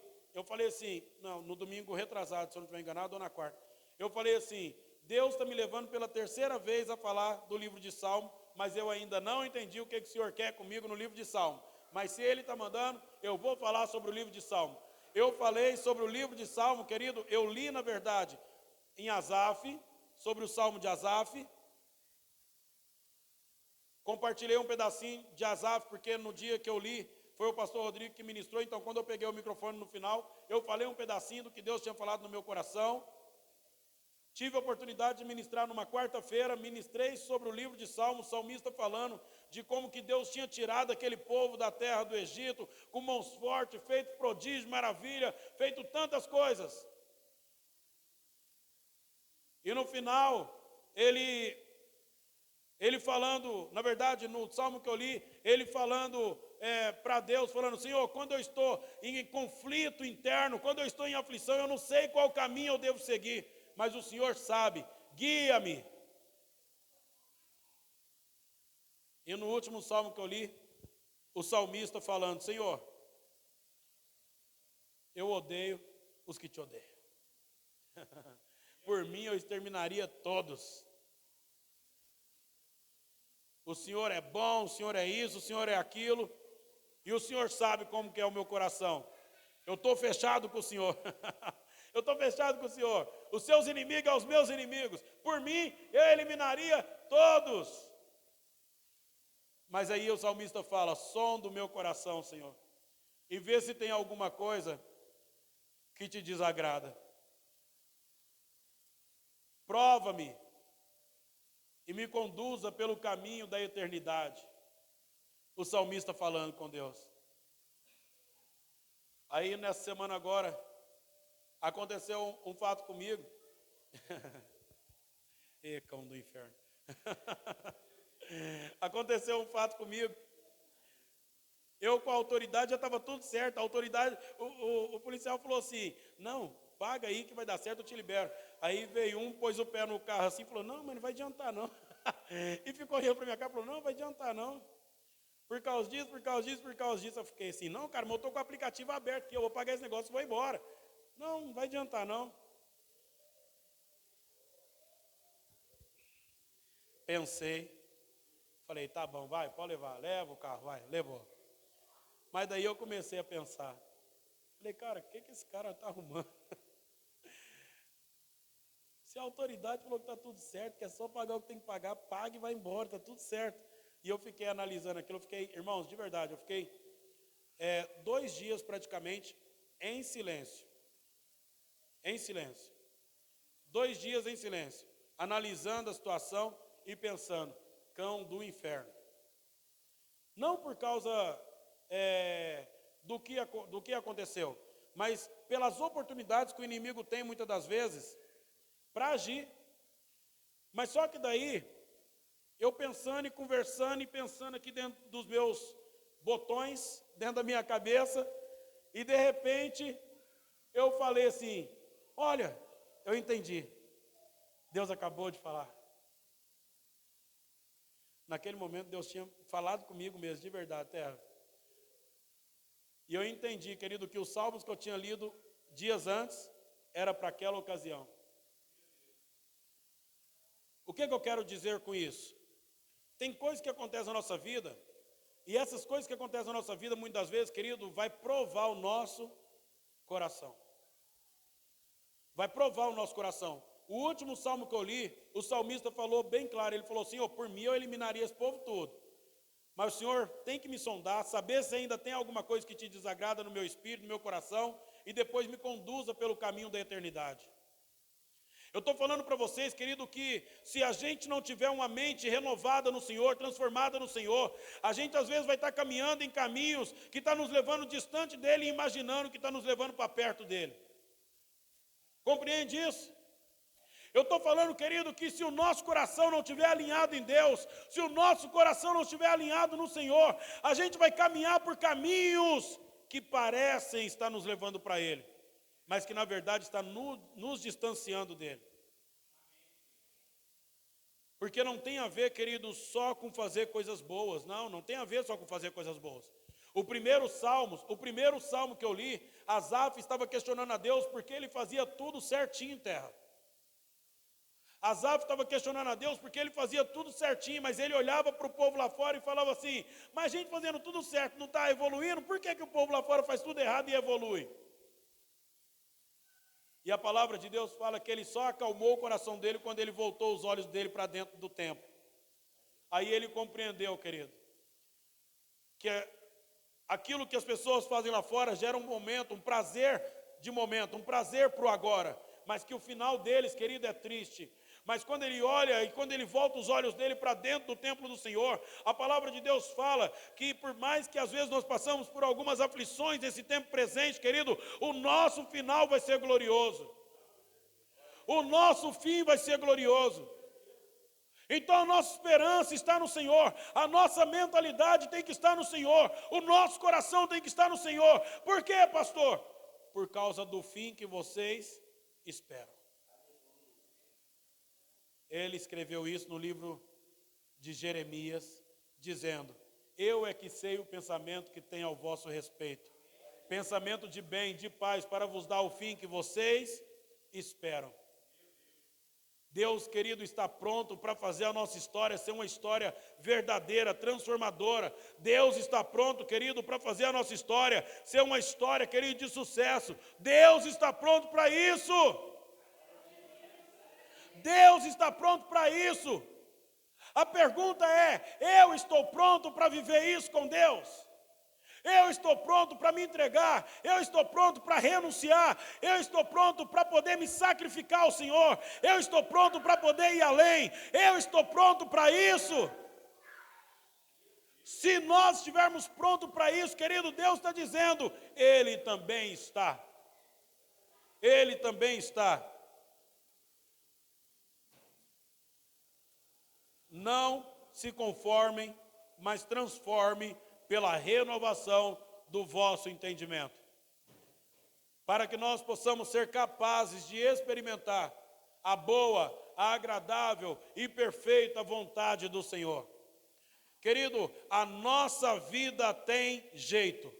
assim, não, no domingo retrasado, se eu não estiver enganado, ou na quarta, eu falei assim, Deus está me levando pela terceira vez a falar do livro de Salmo, mas eu ainda não entendi o que o Senhor quer comigo no livro de Salmo, mas se Ele está mandando, eu vou falar sobre o livro de Salmo. Eu falei sobre o livro de Salmo, querido, eu li na verdade em Asaf, sobre o Salmo de Asaf, compartilhei um pedacinho de Asaf, porque no dia que eu li, foi o pastor Rodrigo que ministrou, então quando eu peguei o microfone no final, eu falei um pedacinho do que Deus tinha falado no meu coração. Tive a oportunidade de ministrar numa quarta-feira, ministrei sobre o livro de Salmos, o salmista falando de como que Deus tinha tirado aquele povo da terra do Egito, com mãos fortes, feito prodígio, maravilha, feito tantas coisas. E no final, ele falando, na verdade, no salmo que eu li, ele falando para Deus, falando, Senhor, quando eu estou em conflito interno, quando eu estou em aflição, eu não sei qual caminho eu devo seguir, mas o Senhor sabe, guia-me. E no último salmo que eu li, o salmista falando: Senhor, eu odeio os que te odeiam. Por mim eu exterminaria todos. O Senhor é bom, o Senhor é isso, o Senhor é aquilo, e o Senhor sabe como que é o meu coração. Eu estou fechado com o Senhor. Eu estou fechado com o Senhor. Os seus inimigos são os meus inimigos. Por mim, eu eliminaria todos. Mas aí o salmista fala: sonda o meu coração, Senhor, e vê se tem alguma coisa que te desagrada. Prova-me e me conduza pelo caminho da eternidade. O salmista falando com Deus. Aí nessa semana agora, aconteceu um fato comigo. E cão do inferno. Aconteceu um fato comigo. Eu com a autoridade já estava tudo certo. A autoridade, o policial falou assim: não, paga aí que vai dar certo, eu te libero. Aí veio um, pôs o pé no carro assim, falou: não, mas não vai adiantar não. E ficou olhando para minha cara e falou: não, vai adiantar não. Por causa disso, por causa disso, por causa disso. Eu fiquei assim: não, cara, mas eu estou com o aplicativo aberto aqui, eu vou pagar esse negócio e vou embora. Não, não vai adiantar não. Pensei, falei: tá bom, vai, pode levar, leva o carro, vai, levou. Mas daí eu comecei a pensar, falei: cara, o que esse cara está arrumando? Se a autoridade falou que está tudo certo, que é só pagar o que tem que pagar, pague e vai embora, está tudo certo. E eu fiquei analisando aquilo, irmãos, de verdade, eu fiquei 2 dias praticamente em silêncio. Em silêncio. 2 dias em silêncio, analisando a situação e pensando: cão do inferno. Não por causa do que aconteceu, mas pelas oportunidades que o inimigo tem muitas das vezes para agir. Mas só que daí, eu pensando e conversando e pensando aqui dentro dos meus botões, dentro da minha cabeça, e de repente eu falei assim: olha, eu entendi. Deus acabou de falar. Naquele momento Deus tinha falado comigo mesmo, de verdade, terra. E eu entendi, querido, que os salmos que eu tinha lido dias antes era para aquela ocasião. O que eu quero dizer com isso? Tem coisas que acontecem na nossa vida, e essas coisas que acontecem na nossa vida, muitas das vezes, querido, vai provar o nosso coração. Vai provar o nosso coração. O último salmo que eu li, o salmista falou bem claro, ele falou: Senhor, por mim eu eliminaria esse povo todo. Mas o Senhor tem que me sondar, saber se ainda tem alguma coisa que te desagrada no meu espírito, no meu coração, e depois me conduza pelo caminho da eternidade. Eu estou falando para vocês, querido, que se a gente não tiver uma mente renovada no Senhor, transformada no Senhor, a gente às vezes vai estar caminhando em caminhos que está nos levando distante dEle e imaginando que está nos levando para perto dEle. Compreende isso? Eu estou falando, querido, que se o nosso coração não estiver alinhado em Deus, se o nosso coração não estiver alinhado no Senhor, a gente vai caminhar por caminhos que parecem estar nos levando para Ele, mas que na verdade está nos distanciando dEle. Porque não tem a ver, querido, só com fazer coisas boas. Não tem a ver só com fazer coisas boas. O primeiro salmo que eu li, Asaf estava questionando a Deus porque ele fazia tudo certinho em terra. Asaf estava questionando a Deus porque ele fazia tudo certinho, mas ele olhava para o povo lá fora e falava assim: mas a gente fazendo tudo certo não está evoluindo, por que o povo lá fora faz tudo errado e evolui? E a palavra de Deus fala que ele só acalmou o coração dele quando ele voltou os olhos dele para dentro do templo. Aí ele compreendeu, querido, que aquilo que as pessoas fazem lá fora gera um momento, um prazer de momento, um prazer para o agora, mas que o final deles, querido, é triste. Mas quando ele olha e quando ele volta os olhos dele para dentro do templo do Senhor, a palavra de Deus fala que por mais que às vezes nós passamos por algumas aflições nesse tempo presente, querido, o nosso final vai ser glorioso. O nosso fim vai ser glorioso. Então a nossa esperança está no Senhor, a nossa mentalidade tem que estar no Senhor, o nosso coração tem que estar no Senhor. Por quê, pastor? Por causa do fim que vocês esperam. Ele escreveu isso no livro de Jeremias, dizendo: eu é que sei o pensamento que tenho ao vosso respeito, pensamento de bem, de paz, para vos dar o fim que vocês esperam. Deus, querido, está pronto para fazer a nossa história ser uma história verdadeira, transformadora. Deus está pronto, querido, para fazer a nossa história ser uma história, querido, de sucesso. Deus está pronto para isso. Deus está pronto para isso. A pergunta é: eu estou pronto para viver isso com Deus? Eu estou pronto para me entregar, eu estou pronto para renunciar, eu estou pronto para poder me sacrificar ao Senhor, eu estou pronto para poder ir além, eu estou pronto para isso. Se nós estivermos prontos para isso, querido, Deus está dizendo: Ele também está. Ele também está. Não se conformem, mas transformem pela renovação do vosso entendimento, para que nós possamos ser capazes de experimentar a boa, a agradável e perfeita vontade do Senhor. Querido, a nossa vida tem jeito.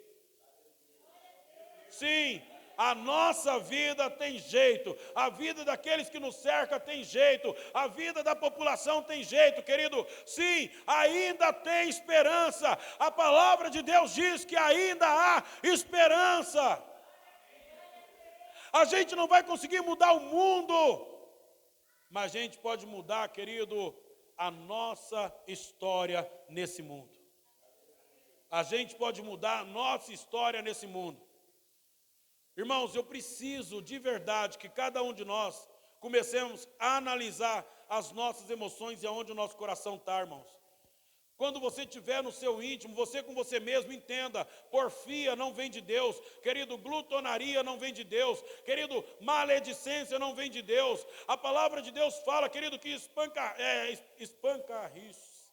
Sim, a nossa vida tem jeito, a vida daqueles que nos cercam tem jeito, a vida da população tem jeito, querido. Sim, ainda tem esperança. A palavra de Deus diz que ainda há esperança. A gente não vai conseguir mudar o mundo, mas a gente pode mudar, querido, a nossa história nesse mundo. A gente pode mudar a nossa história nesse mundo. Irmãos, eu preciso de verdade que cada um de nós comecemos a analisar as nossas emoções e aonde o nosso coração está, irmãos. Quando você estiver no seu íntimo, você com você mesmo, entenda: porfia não vem de Deus, querido, glutonaria não vem de Deus, querido, maledicência não vem de Deus. A palavra de Deus fala, querido, que espancarris,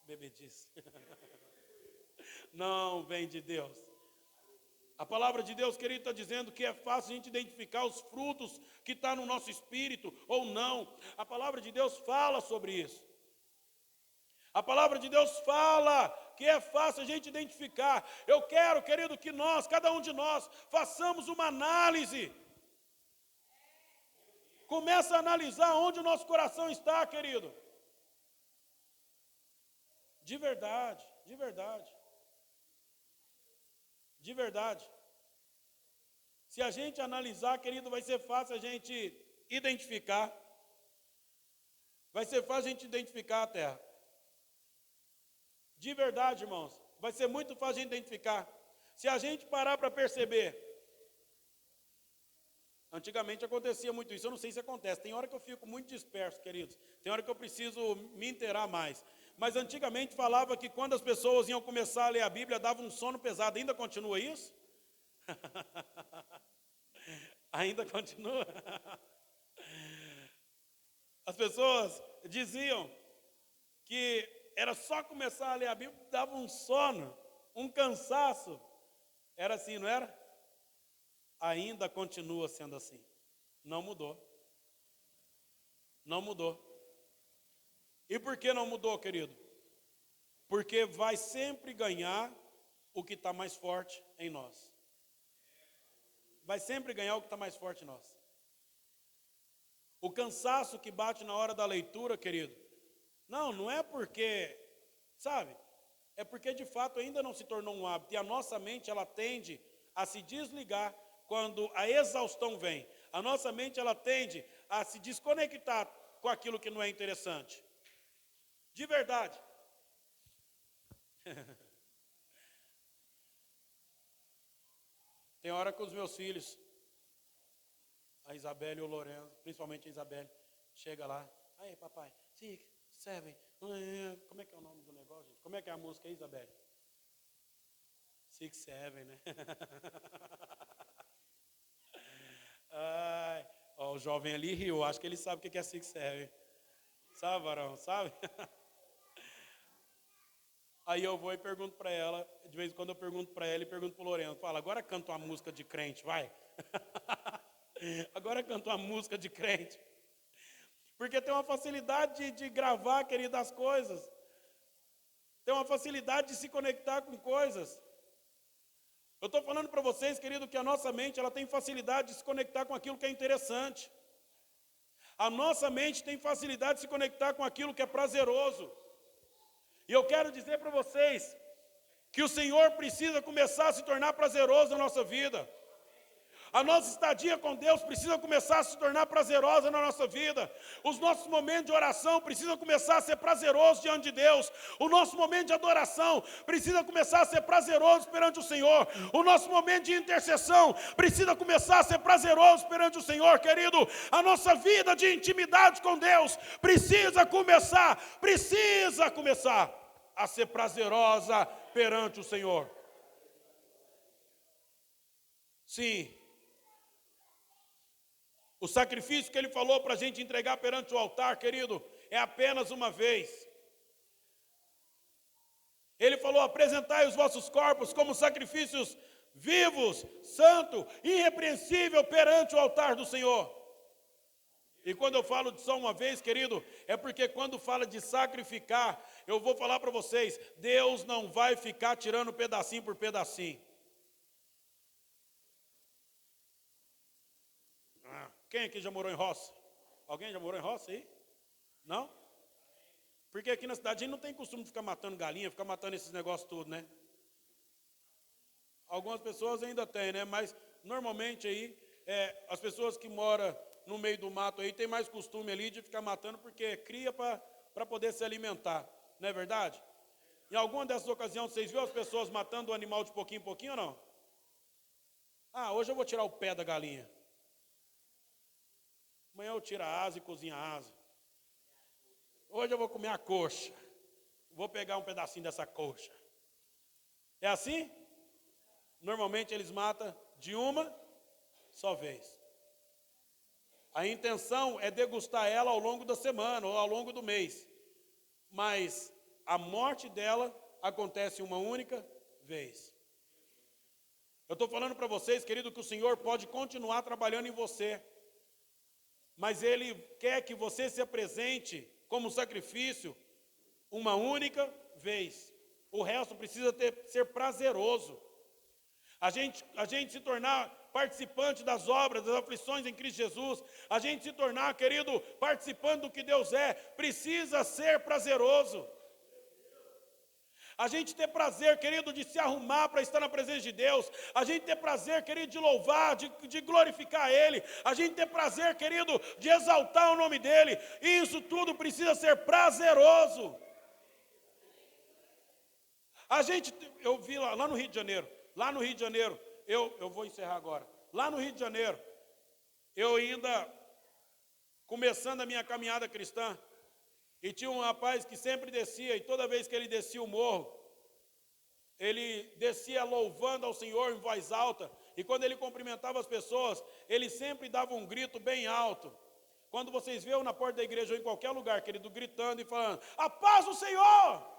bebedice, não vem de Deus. A palavra de Deus, querido, está dizendo que é fácil a gente identificar os frutos que estão no nosso espírito ou não. A palavra de Deus fala sobre isso. A palavra de Deus fala que é fácil a gente identificar. Eu quero, querido, que nós, cada um de nós, façamos uma análise. Começa a analisar onde o nosso coração está, querido. De verdade, de verdade. De verdade. Se a gente analisar, querido, vai ser fácil a gente identificar. Vai ser fácil a gente identificar a terra. De verdade, irmãos, vai ser muito fácil a gente identificar. Se a gente parar para perceber. Antigamente acontecia muito isso, eu não sei se acontece. Tem hora que eu fico muito disperso, queridos. Tem hora que eu preciso me inteirar mais. Mas antigamente falava que quando as pessoas iam começar a ler a Bíblia, dava um sono pesado. Ainda continua isso? Ainda continua? As pessoas diziam que era só começar a ler a Bíblia, dava um sono, um cansaço. Era assim, não era? Ainda continua sendo assim. Não mudou. Não mudou. E por que não mudou, querido? Porque vai sempre ganhar o que está mais forte em nós. Vai sempre ganhar o que está mais forte em nós. O cansaço que bate na hora da leitura, querido, não é porque, sabe, é porque de fato ainda não se tornou um hábito. E a nossa mente, ela tende a se desligar quando a exaustão vem. A nossa mente, ela tende a se desconectar com aquilo que não é interessante. De verdade. Tem hora que os meus filhos, a Isabelle e o Lorenzo, principalmente a Isabelle, chega lá: aí papai, 6, 7, como é que é o nome do negócio, gente? Como é que é a música aí, Isabelle? 6, 7, né? Ai, ó, o jovem ali riu, acho que ele sabe o que é 6, 7. Sabe, varão, sabe? Aí eu vou e pergunto para ela, de vez em quando eu pergunto para ela e pergunto para o Lorenzo, fala: agora canta uma música de crente, vai. Agora canta uma música de crente. Porque tem uma facilidade de gravar, querido, as coisas. tem uma facilidade de se conectar com coisas. Eu estou falando para vocês, querido, que a nossa mente ela tem facilidade de se conectar com aquilo que é interessante. A nossa mente tem facilidade de se conectar com aquilo que é prazeroso. E eu quero dizer para vocês que o Senhor precisa começar a se tornar prazeroso na nossa vida. A nossa estadia com Deus precisa começar a se tornar prazerosa na nossa vida. Os nossos momentos de oração precisam começar a ser prazerosos diante de Deus. O nosso momento de adoração precisa começar a ser prazeroso perante o Senhor. O nosso momento de intercessão precisa começar a ser prazeroso perante o Senhor, querido. A nossa vida de intimidade com Deus precisa começar a ser prazerosa perante o Senhor. Sim. O sacrifício que ele falou para a gente entregar perante o altar, querido, é apenas uma vez. Ele falou: apresentai os vossos corpos como sacrifícios vivos, santo, irrepreensível perante o altar do Senhor. E quando eu falo de só uma vez, querido, é porque quando fala de sacrificar, eu vou falar para vocês, Deus não vai ficar tirando pedacinho por pedacinho. Quem aqui já morou em roça? Alguém já morou em roça aí? Não? Porque aqui na cidade a gente não tem costume de ficar matando galinha, ficar matando esses negócios tudo, né? Algumas pessoas ainda têm, né? Mas normalmente aí, as pessoas que moram no meio do mato aí tem mais costume ali de ficar matando porque cria para poder se alimentar. Não é verdade? Em alguma dessas ocasiões, vocês viram as pessoas matando o animal de pouquinho em pouquinho ou não? Ah, hoje eu vou tirar o pé da galinha. Amanhã eu tiro a asa e cozinho a asa. Hoje eu vou comer a coxa. Vou pegar um pedacinho dessa coxa. É assim? Normalmente eles matam de uma só vez. A intenção é degustar ela ao longo da semana ou ao longo do mês. Mas a morte dela acontece uma única vez. Eu estou falando para vocês, querido, que o Senhor pode continuar trabalhando em você. Mas Ele quer que você se apresente como sacrifício uma única vez. O resto precisa ser prazeroso. A gente se tornar participante das obras, das aflições em Cristo Jesus, a gente se tornar, querido, participante do que Deus é, precisa ser prazeroso. A gente ter prazer, querido, de se arrumar para estar na presença de Deus. A gente ter prazer, querido, de louvar, de glorificar Ele. A gente ter prazer, querido, de exaltar o nome dEle. E isso tudo precisa ser prazeroso. Eu vi lá no Rio de Janeiro, eu vou encerrar agora. Lá no Rio de Janeiro, eu ainda começando a minha caminhada cristã, e tinha um rapaz que sempre descia, e toda vez que ele descia o morro, ele descia louvando ao Senhor em voz alta, e quando ele cumprimentava as pessoas, ele sempre dava um grito bem alto. Quando vocês veem na porta da igreja ou em qualquer lugar, querido, gritando e falando, a paz do Senhor!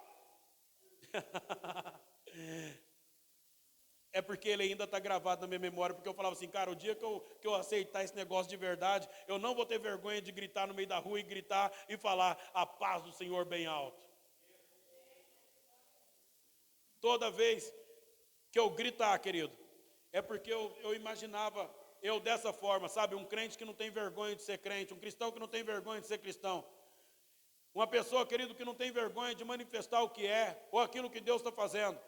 É porque ele ainda está gravado na minha memória, porque eu falava assim, cara, o dia que eu aceitar esse negócio de verdade, eu não vou ter vergonha de gritar no meio da rua e gritar e falar a paz do Senhor bem alto. Toda vez que eu gritar, querido, é porque eu imaginava eu dessa forma, sabe? Um crente que não tem vergonha de ser crente, um cristão que não tem vergonha de ser cristão. Uma pessoa, querido, que não tem vergonha de manifestar o que é, ou aquilo que Deus está fazendo.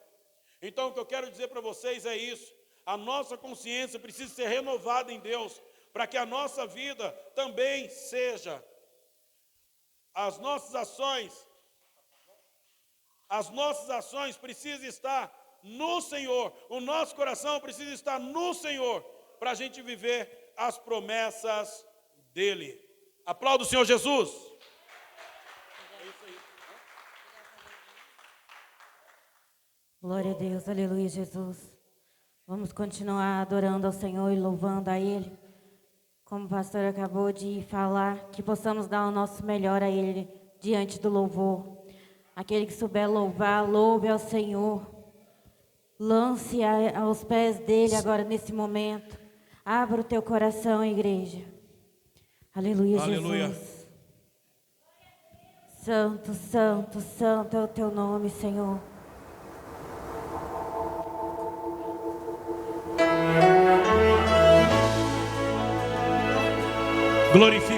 Então, o que eu quero dizer para vocês é isso. A nossa consciência precisa ser renovada em Deus, para que a nossa vida também seja. As nossas ações precisam estar no Senhor. O nosso coração precisa estar no Senhor, para a gente viver as promessas dEle. Aplauda o Senhor Jesus. Glória a Deus, aleluia, Jesus. Vamos continuar adorando ao Senhor e louvando a Ele. Como o pastor acabou de falar, que possamos dar o nosso melhor a Ele diante do louvor. Aquele que souber louvar, louve ao Senhor. Lance aos pés dEle agora nesse momento. Abra o teu coração, igreja. Aleluia, Aleluia. Jesus. Santo, santo, santo é o teu nome, Senhor. Glorifique